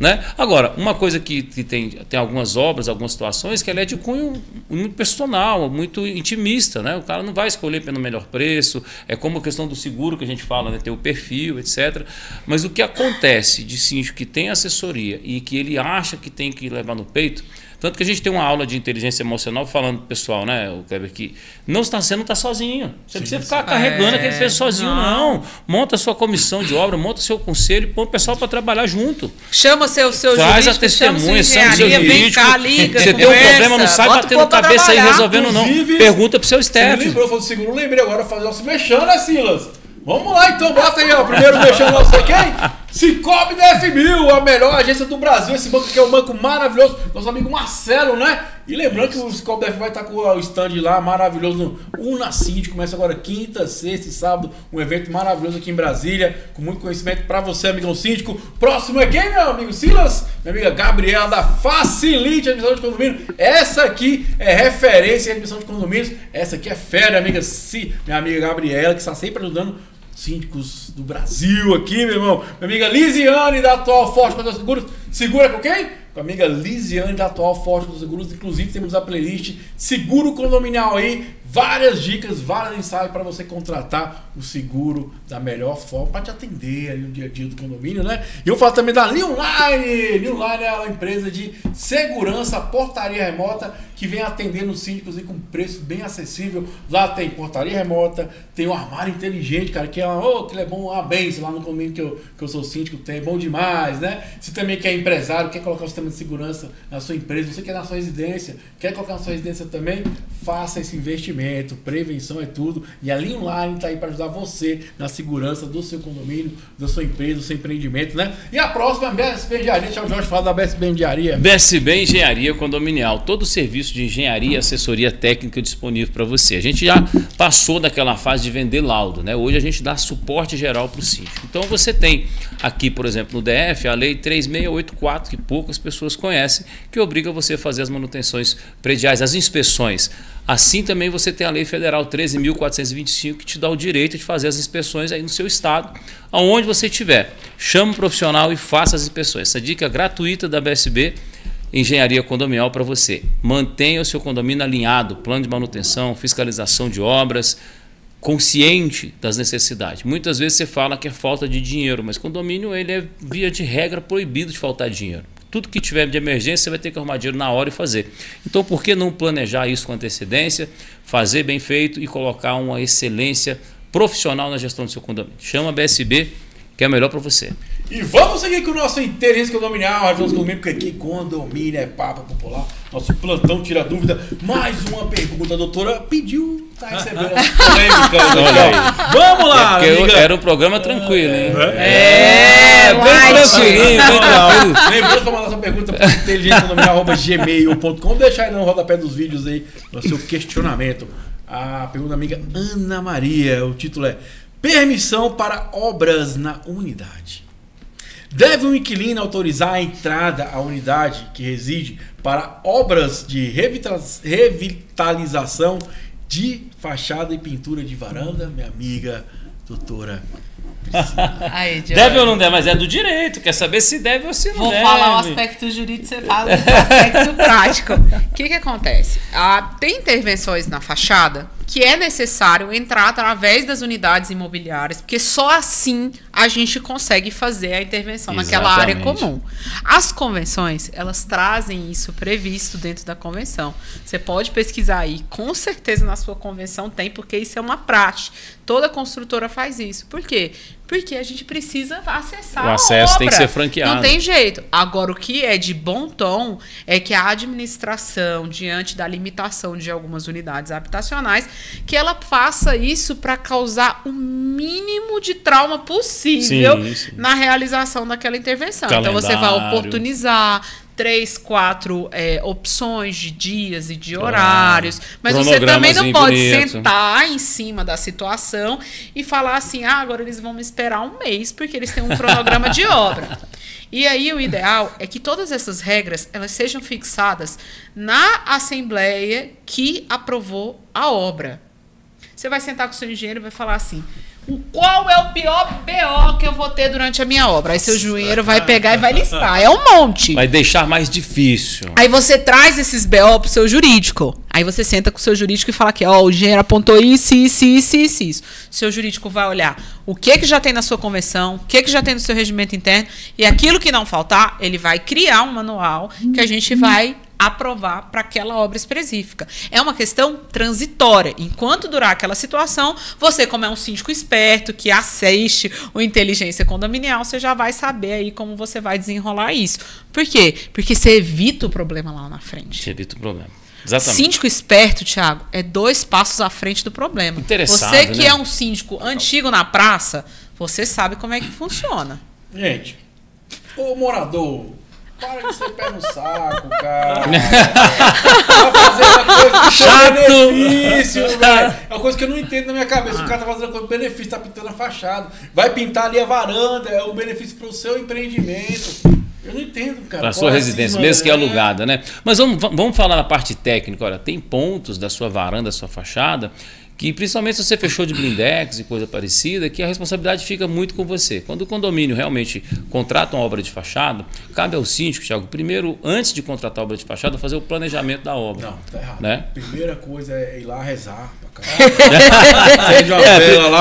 Né? Agora, uma coisa que tem algumas obras, algumas situações, que ela é de cunho muito personal, muito intimista. Né? O cara não vai escolher pelo melhor preço, é como a questão do seguro que a gente fala, né? Ter o perfil, etc. Mas o que acontece de síndico que tem assessoria e que ele acha que tem que levar no peito, Tanto que a gente tem uma aula de inteligência emocional falando pro pessoal, né, o Kleber, que você não está sozinho. Você não precisa ficar carregando aquele peso sozinho, não. Monta a sua comissão de obra, monta o seu conselho, põe o pessoal para trabalhar junto. Chama seu Traz jurídico, a testemunha, chama o seu jurídico. Vem cá, liga, você tem um problema, não sai batendo cabeça aí resolvendo, não. Pergunta pro seu staff. Você me lembrou, falou seguro, lembrei agora, fazer nosso mexão, né, Silas? Vamos lá, então, bota aí, ó. Primeiro mexendo não sei quem. Cicobi DF1000, a melhor agência do Brasil. Esse banco aqui é um banco maravilhoso. Nosso amigo Marcelo, né? E lembrando que o Cicobi DF vai estar com o stand lá maravilhoso no Unacid. Começa agora quinta, sexta e sábado. Um evento maravilhoso aqui em Brasília. Com muito conhecimento pra você, amigão síndico. Próximo é quem, meu amigo Silas? Minha amiga Gabriela da Facilite Admissão de Condomínio. Essa aqui é referência em admissão de condomínios. Essa aqui é fera, amiga. Minha amiga Gabriela, que está sempre ajudando síndicos do Brasil aqui, meu irmão. Minha amiga Lisiane da Atual Forte Contra Seguros. Segura com quem? Com a amiga Lisiane da Atual Forte Contra Seguros. Inclusive temos a playlist Seguro Condominial aí. Várias dicas, vários ensaios para você contratar o seguro da melhor forma para te atender ali no dia a dia do condomínio, né? E eu falo também da Newline. Newline é uma empresa de segurança, portaria remota, que vem atendendo os síndicos aí com preço bem acessível. Lá tem portaria remota, tem o armário inteligente, cara, que é que é bom, uma benção lá no condomínio que eu sou síndico, tem, é bom demais, né? Você também quer empresário, quer colocar o sistema de segurança na sua empresa, você quer na sua residência, quer colocar na sua residência também, faça esse investimento. Prevenção é tudo. E a Linline está aí para ajudar você na segurança do seu condomínio, da sua empresa, do seu empreendimento, né? E a próxima é a BSB Engenharia. Deixa o Jorge falar da BSB Engenharia. BSB Engenharia Condominial. Todo o serviço de engenharia e assessoria técnica disponível para você. A gente já passou daquela fase de vender laudo, né? Hoje a gente dá suporte geral para o síndico. Então você tem aqui, por exemplo, no DF, a Lei 3684, que poucas pessoas conhecem, que obriga você a fazer as manutenções prediais, as inspeções. Assim também você tem a Lei Federal 13.425, que te dá o direito de fazer as inspeções aí no seu estado, aonde você estiver. Chama um profissional e faça as inspeções. Essa dica gratuita da BSB Engenharia Condominial para você. Mantenha o seu condomínio alinhado, plano de manutenção, fiscalização de obras, consciente das necessidades. Muitas vezes você fala que é falta de dinheiro, mas condomínio ele é, via de regra, proibido de faltar dinheiro. Tudo que tiver de emergência, você vai ter que arrumar dinheiro na hora e fazer. Então, por que não planejar isso com antecedência, fazer bem feito e colocar uma excelência profissional na gestão do seu condomínio? Chama a BSB, que é melhor para você. E vamos seguir com o nosso inteligência condominial, revisão dos condomínios, porque aqui condomínio é papo popular. Nosso plantão tira dúvida. Mais uma pergunta, a doutora pediu, tá recebendo essa polêmica. Vamos lá, era um programa tranquilo, hein? Bem tranquilinho. Lembrando para mandar essa pergunta para inteligenciacondominial@gmail.com. Deixa aí no rodapé dos vídeos aí o seu questionamento. A pergunta da amiga Ana Maria, o título é: permissão para obras na unidade. Deve um inquilino autorizar a entrada à unidade que reside para obras de revitalização de fachada e pintura de varanda? Minha amiga doutora Aí, deve ou não deve, mas é do direito. Quer saber se deve ou se não deve. Vou falar o aspecto jurídico, você fala o aspecto prático. O que acontece? Tem intervenções na fachada que é necessário entrar através das unidades imobiliárias, porque só assim a gente consegue fazer a intervenção naquela área comum. As convenções, elas trazem isso previsto dentro da convenção. Você pode pesquisar aí, com certeza na sua convenção tem, porque isso é uma praxe. Toda construtora faz isso. Por quê? Porque a gente precisa acessar a obra. O acesso tem que ser franqueado. Não tem jeito. Agora, o que é de bom tom é que a administração, diante da limitação de algumas unidades habitacionais, que ela faça isso para causar o mínimo de trauma possível na realização daquela intervenção. Calendário. Então, você vai oportunizar 3, 4 opções de dias e de horários, mas você também não pode sentar em cima da situação e falar assim, agora eles vão me esperar um mês porque eles têm um cronograma de obra. E aí o ideal é que todas essas regras elas sejam fixadas na assembleia que aprovou a obra. Você vai sentar com o seu engenheiro e vai falar assim: qual é o pior BO que eu vou ter durante a minha obra? Aí seu engenheiro vai pegar e vai listar. É um monte. Vai deixar mais difícil. Aí você traz esses BO pro seu jurídico. Aí você senta com o seu jurídico e fala que o engenheiro apontou isso. O seu jurídico vai olhar o que já tem na sua convenção, o que já tem no seu regimento interno, e aquilo que não faltar, ele vai criar um manual que a gente vai aprovar para aquela obra específica. É uma questão transitória. Enquanto durar aquela situação, você, como é um síndico esperto, que assiste o Inteligência Condominial, você já vai saber aí como você vai desenrolar isso. Por quê? Porque você evita o problema lá na frente. Você evita o problema. Exatamente. Síndico esperto, Thiago, é 2 passos à frente do problema. Interessado, você que né? é um síndico antigo na praça, você sabe como é que funciona. Gente, ô morador, para de ser pé no saco, cara. Vai fazer uma coisa que Chato. tem benefício, velho. É uma coisa que eu não entendo na minha cabeça. O cara tá fazendo uma coisa com benefício, tá pintando a fachada. Vai pintar ali a varanda, é um benefício pro seu empreendimento. Eu não entendo, cara. Para a sua residência, mesmo que é alugada, né? Mas vamos falar na parte técnica. Olha, tem pontos da sua varanda, da sua fachada, que principalmente se você fechou de blindex e coisa parecida, que a responsabilidade fica muito com você. Quando o condomínio realmente contrata uma obra de fachada, cabe ao síndico, Thiago, primeiro, antes de contratar a obra de fachada, fazer o planejamento da obra. Não, tá errado. Né? Primeira coisa é ir lá rezar.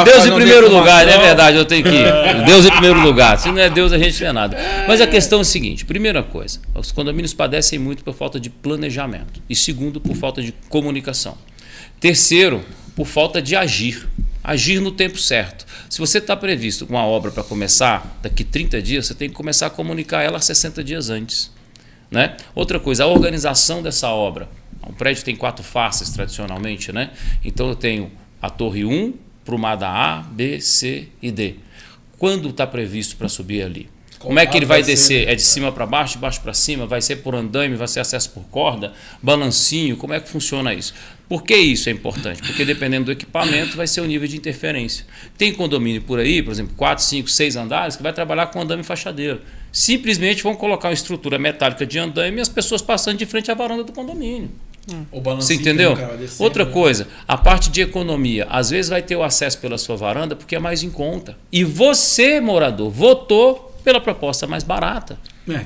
Deus em primeiro lugar, é verdade, eu tenho que ir. Deus em primeiro lugar. Se não é Deus, a gente não é nada. Mas a questão é a seguinte: primeira coisa, os condomínios padecem muito por falta de planejamento. E segundo, por falta de comunicação. Terceiro, por falta de agir. Agir no tempo certo. Se você está previsto com uma obra para começar daqui 30 dias, você tem que começar a comunicar ela 60 dias antes. Né? Outra coisa, a organização dessa obra. Um prédio tem 4 faces tradicionalmente, né? Então eu tenho a torre 1, prumada A, B, C e D. Quando está previsto para subir ali? Como é que ele vai descer? É de cima para baixo, de baixo para cima? Vai ser por andaime, vai ser acesso por corda? Balancinho? Como é que funciona isso? Por que isso é importante? Porque dependendo do equipamento vai ser o nível de interferência. Tem condomínio por aí, por exemplo, 4, 5, 6 andares, que vai trabalhar com andaime fachadeiro. Simplesmente vão colocar uma estrutura metálica de andaime e as pessoas passando de frente à varanda do condomínio. Você entendeu? Outra coisa, a parte de economia. Às vezes vai ter o acesso pela sua varanda porque é mais em conta. E você, morador, votou pela proposta mais barata.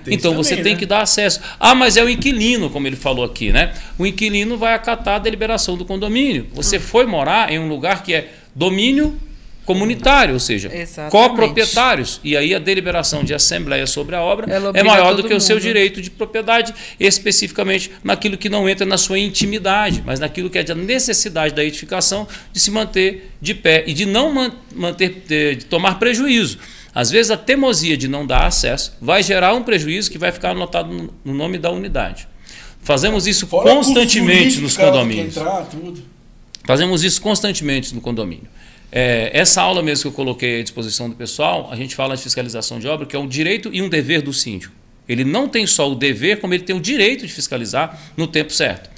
Então você tem que dar acesso. Ah, mas é o inquilino, como ele falou aqui, né? O inquilino vai acatar a deliberação do condomínio. Você foi morar em um lugar que é domínio comunitário, ou seja, coproprietários. E aí a deliberação de assembleia sobre a obra é maior do que o seu direito de propriedade, especificamente naquilo que não entra na sua intimidade, mas naquilo que é da necessidade da edificação de se manter de pé e de não de tomar prejuízo. Às vezes a teimosia de não dar acesso vai gerar um prejuízo que vai ficar anotado no nome da unidade. Fazemos isso constantemente nos condomínios. Fazemos isso constantemente no condomínio. Essa aula mesmo que eu coloquei à disposição do pessoal, a gente fala de fiscalização de obra, que é um direito e um dever do síndico. Ele não tem só o dever, como ele tem o direito de fiscalizar no tempo certo.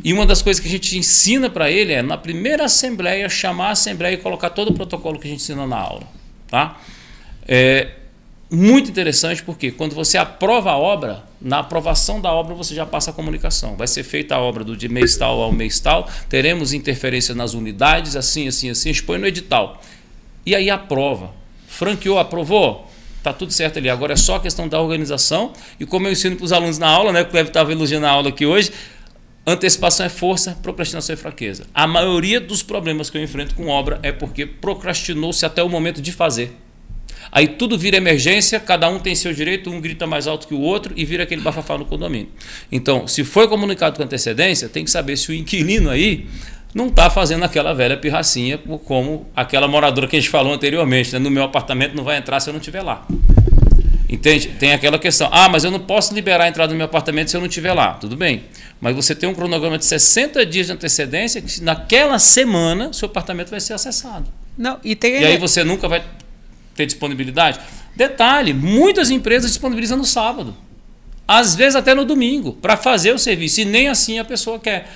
E uma das coisas que a gente ensina para ele é, na primeira assembleia, chamar a assembleia e colocar todo o protocolo que a gente ensina na aula. Tá? É muito interessante porque quando você aprova a obra, na aprovação da obra você já passa a comunicação. Vai ser feita a obra do de mês tal ao mês tal, teremos interferência nas unidades, assim, assim, assim, expõe no edital. E aí aprova. Franqueou, aprovou? Está tudo certo ali. Agora é só a questão da organização e como eu ensino para os alunos na aula, né, o Cleber estava elogiando a aula aqui hoje, antecipação é força, procrastinação é fraqueza. A maioria dos problemas que eu enfrento com obra é porque procrastinou-se até o momento de fazer. Aí tudo vira emergência, cada um tem seu direito, um grita mais alto que o outro e vira aquele bafafá no condomínio. Então, se foi comunicado com antecedência, tem que saber se o inquilino aí não está fazendo aquela velha pirracinha como aquela moradora que a gente falou anteriormente, né? No meu apartamento não vai entrar se eu não estiver lá. Entende? Tem aquela questão, mas eu não posso liberar a entrada no meu apartamento se eu não estiver lá. Tudo bem, mas você tem um cronograma de 60 dias de antecedência que naquela semana seu apartamento vai ser acessado. Não, e aí você nunca vai ter disponibilidade. Detalhe, muitas empresas disponibilizam no sábado, às vezes até no domingo, para fazer o serviço, e nem assim a pessoa quer.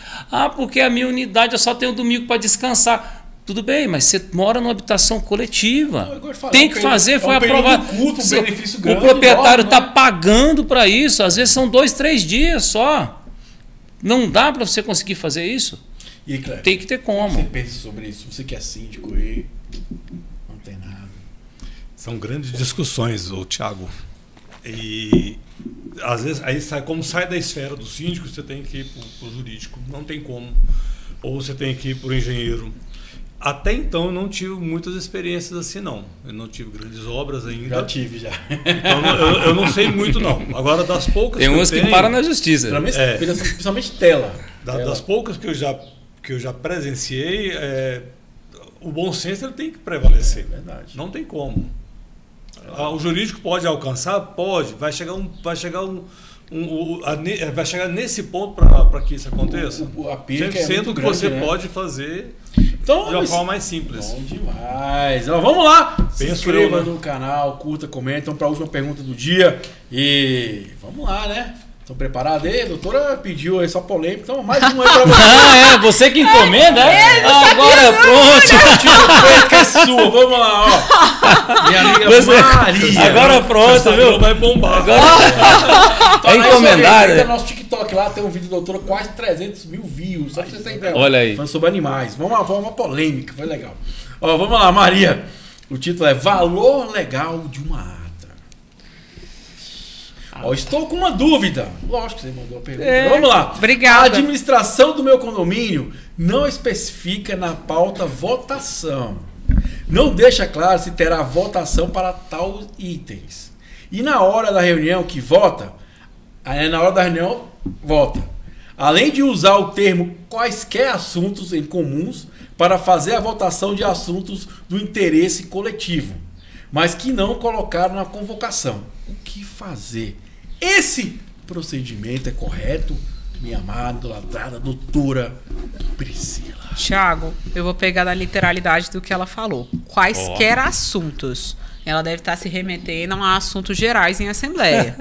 Porque a minha unidade eu só tenho domingo para descansar. Tudo bem, mas você mora numa habitação coletiva. Tem que fazer, foi aprovado. O proprietário está pagando para isso, às vezes são 2, 3 dias só. Não dá para você conseguir fazer isso. E, Cleber, tem que ter como. Você pensa sobre isso, você que é síndico aí, não tem nada. São grandes discussões, Thiago. E às vezes, aí como sai da esfera do síndico, você tem que ir para o jurídico. Não tem como. Ou você tem que ir para o engenheiro. Até então eu não tive muitas experiências assim, não. Eu não tive grandes obras ainda. Já tive, já. Então eu não sei muito, não. Agora, das poucas Tem uns que tenho, param na justiça. Principalmente tela. Das poucas que eu já presenciei, o bom senso ele tem que prevalecer. É verdade. Não tem como. O jurídico pode alcançar? Pode. Vai chegar nesse ponto para que isso aconteça? A pica sendo que você pode fazer de uma forma mais simples. Bom demais. Então, vamos lá. Se Penso inscreva eu, né? no canal, curta, comenta. Vamos para a última pergunta do dia. E vamos lá, né? Estão preparados aí? A doutora pediu aí só polêmica. Então, mais um aí para você. Ah, é? Você que encomenda? Agora pronto. Que é sua. Vamos lá, ó. Minha amiga Maria. Agora pronto, viu? Vai bombar. É encomendado. No nosso TikTok lá tem um vídeo da doutora, quase 300 mil views. Só pra vocês terem ideia. Olha aí. Falando sobre animais. Vamos lá, uma polêmica. Foi legal. Ó, vamos lá, Maria. O título é Valor Legal de uma Atra. Ó, estou com uma dúvida. Lógico que você mandou a pergunta. Vamos lá. Obrigada. A administração do meu condomínio não especifica na pauta votação. Não deixa claro se terá votação para tal itens. E na hora da reunião que vota, além de usar o termo quaisquer assuntos em comuns para fazer a votação de assuntos do interesse coletivo, mas que não colocaram na convocação. O que fazer? Esse procedimento é correto, minha amada, idolatrada doutora Priscila? Tiago, eu vou pegar da literalidade do que ela falou. Quaisquer assuntos. Ela deve estar se remetendo a assuntos gerais em assembleia.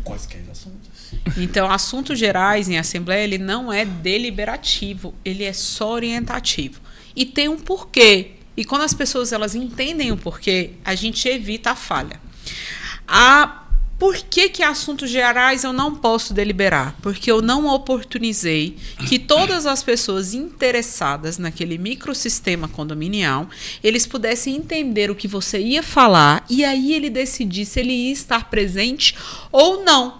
Quaisquer assuntos. Então, assuntos gerais em assembleia, ele não é deliberativo, ele é só orientativo. E tem um porquê. E quando as pessoas elas entendem o porquê, a gente evita a falha. Por que assuntos gerais eu não posso deliberar? Porque eu não oportunizei que todas as pessoas interessadas naquele microsistema condominial, eles pudessem entender o que você ia falar e aí ele decidir se ele ia estar presente ou não.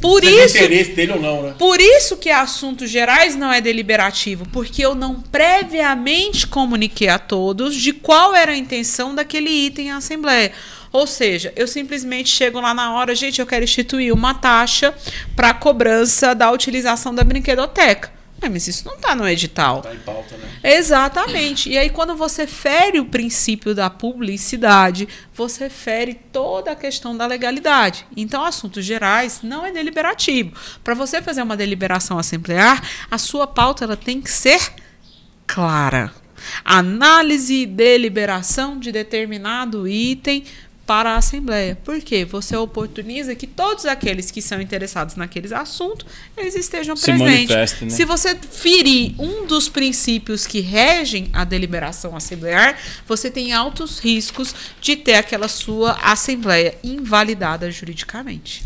Por isso, interesse dele ou não, né? Por isso que assuntos gerais não é deliberativo, porque eu não previamente comuniquei a todos de qual era a intenção daquele item em assembleia. Ou seja, eu simplesmente chego lá na hora, gente, eu quero instituir uma taxa para cobrança da utilização da brinquedoteca. Mas isso não está no edital. Está em pauta, né? Exatamente. E aí, quando você fere o princípio da publicidade, você fere toda a questão da legalidade. Então, assuntos gerais não é deliberativo. Para você fazer uma deliberação assemblear, a sua pauta ela tem que ser clara. Análise e deliberação de determinado item para a Assembleia. Por quê? Você oportuniza que todos aqueles que são interessados naqueles assuntos, eles estejam presentes. Né? Se você ferir um dos princípios que regem a deliberação assemblear, você tem altos riscos de ter aquela sua Assembleia invalidada juridicamente.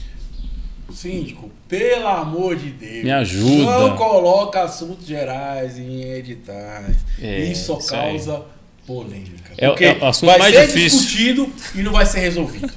Síndico, pelo amor de Deus, me ajuda. Não coloca assuntos gerais em editais. Isso só causa polêmica. Porque é o assunto vai mais ser difícil. Discutido e não vai ser resolvido.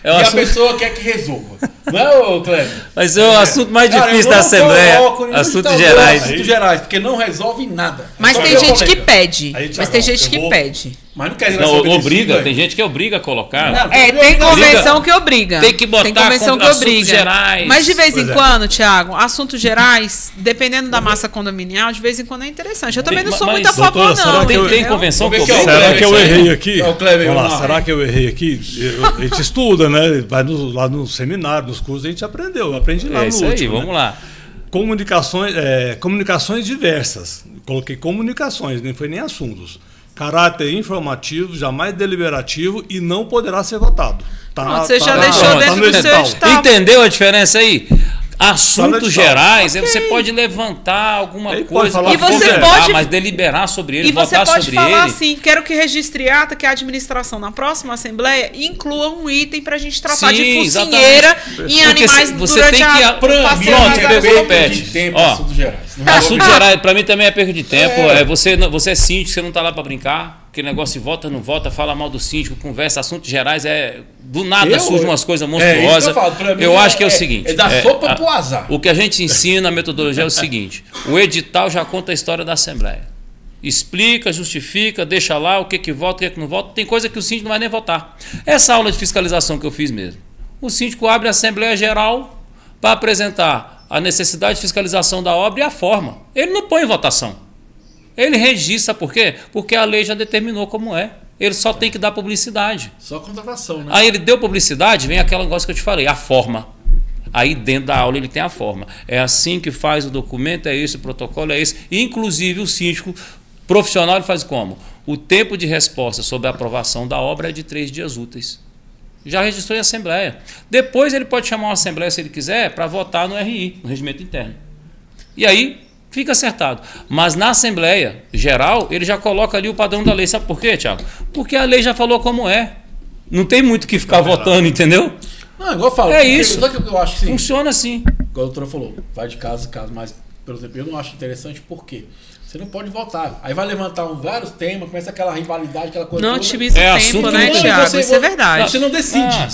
E a pessoa quer que resolva. Não é, ô Cleber? Mas é o assunto mais difícil da Assembleia. Assuntos gerais. Assuntos gerais, porque não resolve nada. Mas tem gente que pede. Mas tem gente que pede. Mas não quer dizer não, obriga, tem gente que obriga a colocar. Não, tem convenção que obriga. Tem que botar convenção que assuntos obriga. Gerais. Mas de vez em quando, Tiago, assuntos gerais, dependendo da massa condominial, de vez em quando é interessante. Eu também não sou muito a favor, não. Tem convenção que obriga. Será que eu errei aqui? Vamos lá, será que eu errei aqui? A gente estuda, né? Vai lá no seminário, nos cursos, a gente aprendeu. Eu aprendi lá no último. É isso aí, vamos lá. Comunicações diversas. Coloquei comunicações, nem foi nem assuntos. Caráter informativo, jamais deliberativo e não poderá ser votado. Você já deixou dentro do seu edital. Entendeu a diferença aí? Assuntos gerais, você pode levantar alguma coisa, e você pode, mas deliberar sobre ele, e você votar pode sobre falar ele. assim, quero que registre ata que a administração na próxima assembleia inclua um item para a gente tratar de focinheira em animais durante a passeio. Pronto, pede. Assuntos gerais. Assuntos gerais, para mim também é perda de tempo. Você é síndico, você não está lá para brincar. Porque negócio de vota, não vota, fala mal do síndico, conversa, assuntos gerais, do nada surgem umas coisas monstruosas. Eu acho que é o seguinte. É da sopa pro azar. O que a gente ensina, a metodologia é o seguinte: o edital já conta a história da Assembleia. explica, justifica, deixa lá o que vota, o que não vota. Tem coisa que o síndico não vai nem votar. Essa aula de fiscalização que eu fiz mesmo. O síndico abre a Assembleia Geral para apresentar a necessidade de fiscalização da obra e a forma. Ele não põe em votação. Ele registra, por quê? Porque a lei já determinou como é. Ele só tem que dar publicidade. Só contratação, né? Aí ele deu publicidade, vem aquele negócio que eu te falei, a forma. Aí dentro da aula ele tem a forma. É assim que faz o documento, é esse, o protocolo é esse. Inclusive o síndico profissional ele faz como? O tempo de resposta sobre a aprovação da obra é de 3 dias úteis. Já registrou em assembleia. Depois ele pode chamar uma assembleia, se ele quiser, para votar no RI, no regimento interno. E aí fica acertado. Mas na Assembleia Geral, ele já coloca ali o padrão da lei. Sabe por quê, Thiago? Porque a lei já falou como é. Não tem muito que ficar votando, entendeu? Não, igual eu falo. É isso. Só que eu acho que sim. Funciona assim. Igual a doutora falou, vai de caso em caso, mas, por exemplo, eu não acho interessante porque você não pode votar. Aí vai levantar vários temas, começa aquela rivalidade, aquela coisa Não toda. otimiza o tempo, assunto né, não, Thiago? Isso é verdade. Você não decide.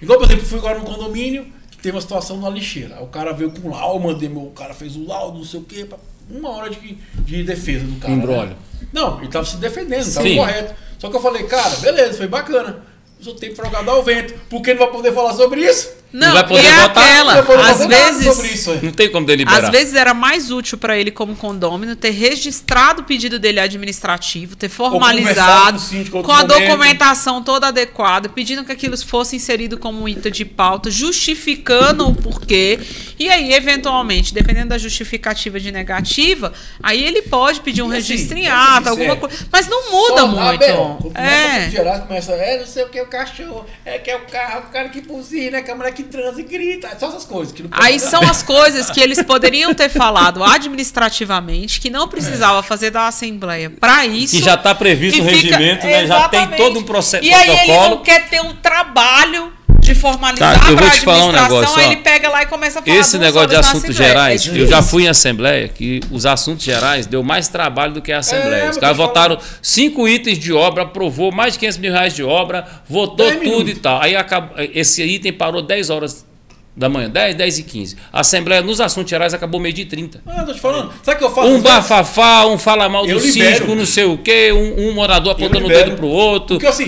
Igual, por exemplo, fui agora num condomínio que teve uma situação na lixeira. Aí o cara veio com laudo, o cara fez o laudo, não sei o quê, 1 hora de defesa do cara. Embrólio. Né? Não, ele tava se defendendo, estava Sim. correto. Só que eu falei, cara, beleza, foi bacana. Mas eu tenho que jogar ao vento. Por que não vai poder falar sobre isso? Não, vai poder e é votar, aquela, Não vai poder às fazer nada sobre vezes... isso, aí. Não tem como deliberar. Às vezes era mais útil para ele como condômino ter registrado o pedido dele administrativo, ter conversado formalizado com o síndico em outro com a momento. documentação toda adequada, pedindo que aquilo fosse inserido como um item de pauta, justificando o porquê. E aí, eventualmente, dependendo da justificativa de negativa, aí ele pode pedir um E registro assim, em vamos ser ata, alguma sinceros. coisa. Mas não muda Só, muito. Quando começa a gerar, começa, não sei o que, o cachorro, que é o carro, o cara que buzina, que a mulher que transa e grita. Só essas coisas. Que não pode Aí fazer. são as coisas que eles poderiam ter falado administrativamente, que não precisava fazer da Assembleia para isso. Que já está previsto no que fica- regimento, né? Já tem Exatamente. todo um processo, E aí ele protocolo. não quer ter um trabalho de formalizar Tá, eu vou para te falar um administração, negócio, aí ó. ele pega lá e começa a falar Esse 2 negócio de horas na assuntos Assembleia. gerais, É eu difícil. já fui em Assembleia, que os assuntos gerais deu mais trabalho do que a Assembleia. Os mas caras tô te votaram 5 itens de obra, aprovou mais de 500 mil reais de obra, votou 10 tudo minutos. e tal. Aí esse item parou 10 horas da manhã, 10, 10 e 15. A Assembleia nos assuntos gerais acabou meio-dia e 30. Tô te falando. Sabe o que eu faço? Um às vezes? bafafá, um fala mal do Eu libero. síndico, não sei o quê, um morador apontando o libero. dedo pro outro. Porque assim,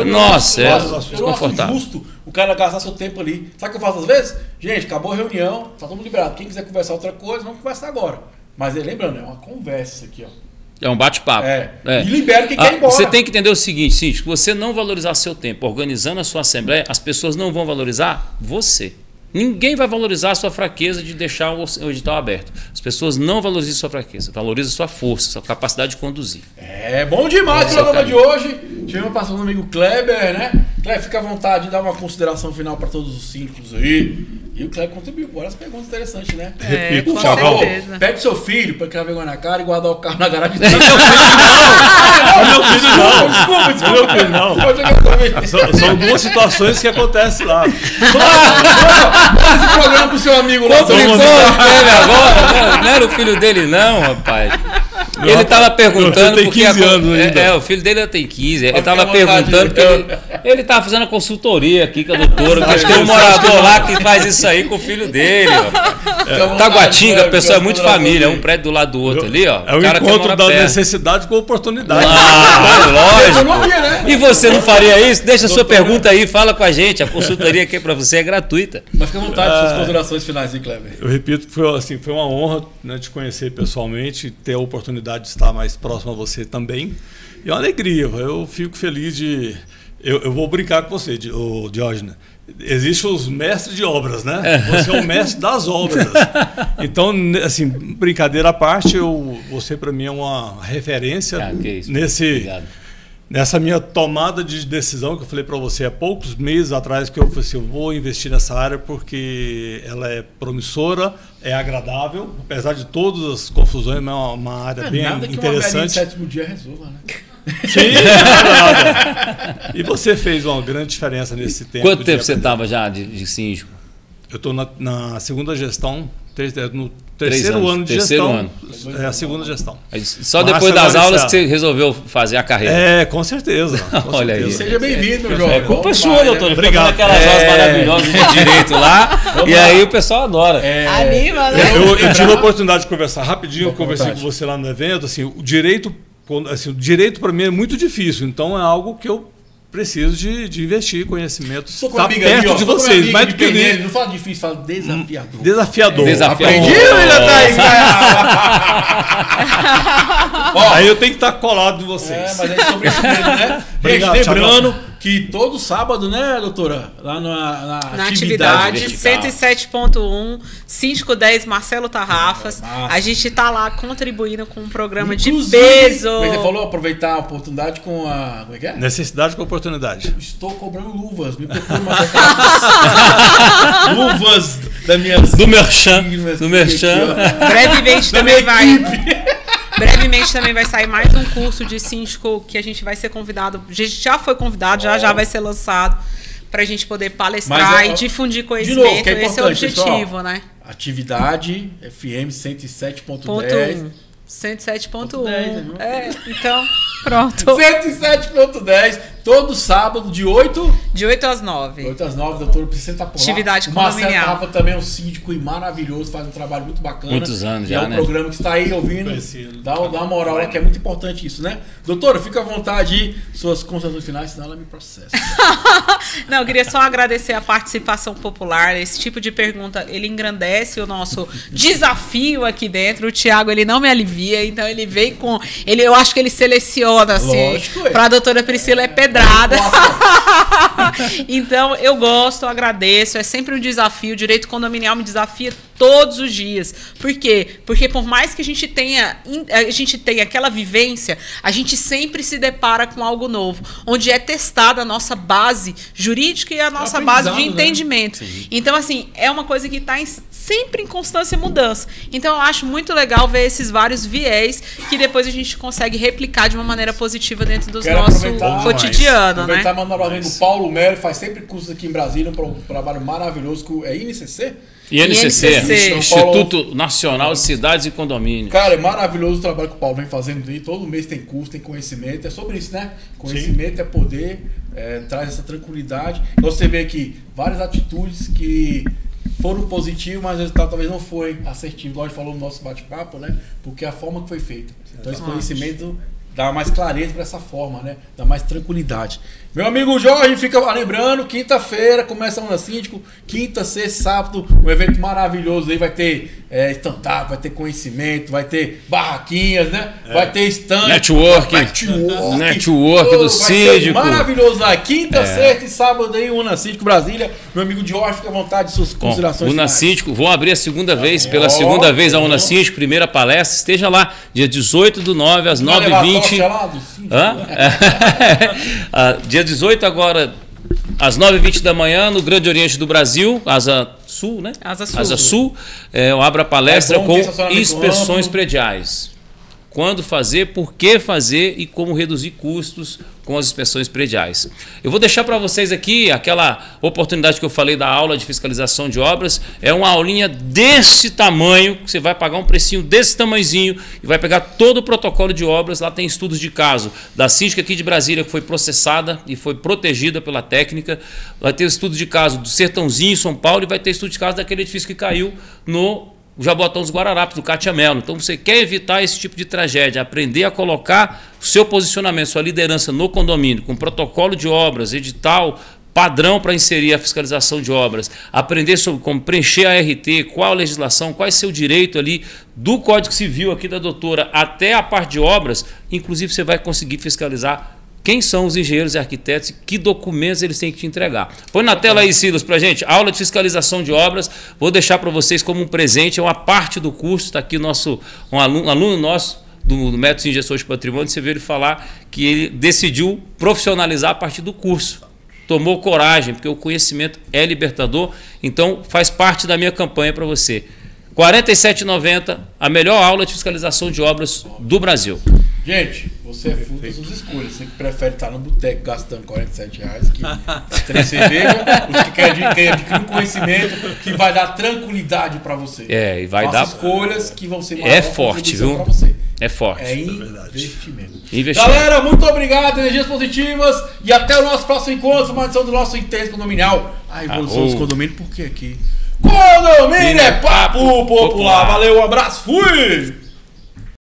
Nossa, eu é não acho desconfortável. justo o cara gastar seu tempo ali. Sabe o que eu faço às vezes? Gente, acabou a reunião, tá todo mundo liberado. Quem quiser conversar outra coisa, vamos conversar agora. Mas lembrando, é uma conversa isso aqui, ó. É um bate-papo. É. E libera quem quer ir embora. Você tem que entender o seguinte, síndico, se você não valorizar seu tempo organizando a sua assembleia, as pessoas não vão valorizar você. Ninguém vai valorizar a sua fraqueza de deixar o edital aberto. As pessoas não valorizam sua fraqueza, valorizam sua força, sua capacidade de conduzir. É bom demais o Esse é o programa de caminho. hoje. Tivemos passando o amigo Kleber, né? Kleber, fica à vontade de dar uma consideração final para todos os síndicos aí. E o Kleber contribuiu com várias perguntas interessantes, né? Repito, com Por favor, certeza. pede seu filho para criar vergonha na cara e guardar o carro na garagem. Não é meu filho, não. Desculpa, Não é meu filho, não. Eu joguei outra vez. São 2 situações que acontecem lá. Faz esse programa pro seu amigo lá. Complicou o Kleber agora, não era o filho dele não, rapaz. Ele estava perguntando tem porque 15 anos ainda. o filho dele tem 15. Ele Fica estava à vontade, perguntando porque ele estava fazendo a consultoria aqui com a doutora, que acho que tem um morador lá que faz isso aí com o filho dele, ó. Taguatinga, a pessoa é muito família, um prédio do lado do outro ali, ó. É o O cara que encontro mora da perto. necessidade com a oportunidade. Ah, lógico. Economia, né? E você não faria isso? Deixa a sua pergunta aí, fala com a gente. A consultoria aqui para você é gratuita. Mas fica à vontade, suas considerações finais, hein, Kleber? Eu repito, foi uma honra, né, te conhecer pessoalmente, ter a oportunidade de estar mais próximo a você também. E é uma alegria, eu fico feliz de... Eu vou brincar com você, Diógenes. Existem os mestres de obras, né? Você é o mestre das obras. Então, assim, brincadeira à parte, você para mim é uma referência que isso. nessa minha tomada de decisão que eu falei para você há poucos meses atrás, que eu falei assim, eu vou investir nessa área porque ela é promissora, é agradável, apesar de todas as confusões, mas é uma área bem nada que uma velhinha de interessante. 7º dia resolva, né? Sim, nada. E você fez uma grande diferença nesse tempo. Quanto de tempo você aprender. estava já de síndico? Eu estou na segunda gestão, no 3 terceiro anos, ano de terceiro gestão. ano. É a segunda gestão. Aí, só Mas depois das agora aulas que isso você resolveu fazer a carreira. É, com certeza. Com Olha aí. certeza. Seja bem-vindo, meu jovem. É culpa Vamos sua, mais, doutor. né? Obrigado. Aquelas aulas maravilhosas de direito lá. E aí o pessoal adora. Anima, né? Eu tive a oportunidade de conversar rapidinho, eu conversei com vontade. você lá no evento. Assim, o direito assim, o direito para mim é muito difícil, então é algo que eu preciso de investir conhecimento. Está perto de vocês, mais do que ele. Não fala difícil, fala desafiador. Desafiador. Aprendi, ainda tá aí eu tenho que estar colado de vocês. Mas é sobre isso mesmo, né? Obrigado, gente, lembrando que todo sábado, né, doutora? Lá na atividade 107.1, Síndico 10, Marcelo Tarrafas. A gente tá lá contribuindo com um programa inclusive, de peso. Você falou aproveitar a oportunidade com a... Como é que é? Necessidade com a oportunidade. Estou cobrando luvas. Me procure uma luvas da minha... Do Merchan. Do Merchan. Brevemente também vai... Brevemente também vai sair mais um curso de síndico que a gente vai ser convidado. A gente já foi convidado, já vai ser lançado para a gente poder palestrar e difundir conhecimento. De novo, esse é o objetivo, pessoal, né? Atividade FM 107.10. 107.1. Então, pronto. 107.10, todo sábado, de 8 às 9. 8 às 9, doutor, precisa estar por lá. Atividade condominial. O Marcelo Rafa também é um síndico e maravilhoso, faz um trabalho muito bacana. Muitos anos já, né? É um programa que está aí ouvindo, dá uma moral lá, que é muito importante isso, né? Doutora, fica à vontade, suas considerações finais, senão ela me processa. Não, eu queria só agradecer a participação popular. Esse tipo de pergunta, ele engrandece o nosso desafio aqui dentro. O Thiago, ele não me alivia, então ele vem com... eu acho que ele seleciona, assim, para a doutora Priscila é pedrada. Então, eu gosto, agradeço, é sempre um desafio. O direito condominial me desafia todos os dias. Por quê? Porque por mais que a gente tenha aquela vivência, a gente sempre se depara com algo novo, onde é testada a nossa base jurídica e a nossa base de entendimento. Né? Então, assim, é uma coisa que está sempre em constância mudança. Então, eu acho muito legal ver esses vários viés que depois a gente consegue replicar de uma maneira positiva dentro do nosso cotidiano. Aproveitar, né? Mandar o Paulo Melo, faz sempre cursos aqui em Brasília, um trabalho maravilhoso com INCC? INCC, Instituto Nacional de Cidades e Condomínios. Cara, é maravilhoso o trabalho que o Paulo vem fazendo aí. Todo mês tem curso, tem conhecimento. É sobre isso, né? Conhecimento é poder, traz essa tranquilidade. Você vê aqui várias atitudes que foram positivas, mas o resultado talvez não foi assertivo, igual a gente falou no nosso bate-papo, né? Porque a forma que foi feita. Então esse conhecimento dá mais clareza para essa forma, né? Dá mais tranquilidade. Meu amigo Jorge, fica lembrando, quinta-feira começa a Una Síndico, quinta, sexta, sábado, um evento maravilhoso aí, vai ter stand-up, vai ter conhecimento, vai ter barraquinhas, né? Vai ter stand. Network do síndico. Maravilhoso lá, quinta, sexta e sábado aí, Una Síndico Brasília. Meu amigo Jorge, fica à vontade de suas considerações. Una Síndico, vou abrir a segunda vez, pela segunda vez a Una Síndico, primeira palestra, esteja lá, dia 18/9 às 9h20. Dia 18 agora, às 9h20 da manhã, no Grande Oriente do Brasil, Asa Sul, né? Asa Sul. Eu abro a palestra com inspeções prediais. Quando fazer, por que fazer e como reduzir custos com as inspeções prediais. Eu vou deixar para vocês aqui aquela oportunidade que eu falei da aula de fiscalização de obras. É uma aulinha desse tamanho, que você vai pagar um precinho desse tamanhozinho e vai pegar todo o protocolo de obras. Lá tem estudos de caso da síndica aqui de Brasília, que foi processada e foi protegida pela técnica. Vai ter estudo de caso do Sertãozinho, em São Paulo, e vai ter estudo de caso daquele edifício que caiu no Jaboatão dos Guararapes, do Cátia Mello. Então, você quer evitar esse tipo de tragédia, aprender a colocar o seu posicionamento, sua liderança no condomínio, com protocolo de obras, edital, padrão para inserir a fiscalização de obras, aprender sobre como preencher a RT, qual a legislação, qual é seu direito ali do Código Civil aqui da doutora, até a parte de obras, inclusive você vai conseguir fiscalizar quem são os engenheiros e arquitetos e que documentos eles têm que te entregar. Põe na tela aí, Silas, para a gente, aula de fiscalização de obras. Vou deixar para vocês como um presente, é uma parte do curso. Está aqui um aluno nosso do Método de Gestão de Patrimônio. Você viu ele falar que ele decidiu profissionalizar a partir do curso. Tomou coragem, porque o conhecimento é libertador. Então, faz parte da minha campanha para você. R$ 47,90, a melhor aula de fiscalização de obras do Brasil. Gente, você é fruto das suas escolhas. Você que prefere estar no boteco gastando R$ 47 que 3 cervejas, os que querem adquirir um conhecimento que vai dar tranquilidade para você. E vai Faça dar escolhas que vão ser maior forte, viu? Você. É forte. É investimento. Galera, muito obrigado, energias positivas, e até o nosso próximo encontro, uma edição do nosso Intenso Condominial. A evolução dos condomínios, por que aqui? Condomínio é papo popular. Valeu, um abraço, fui!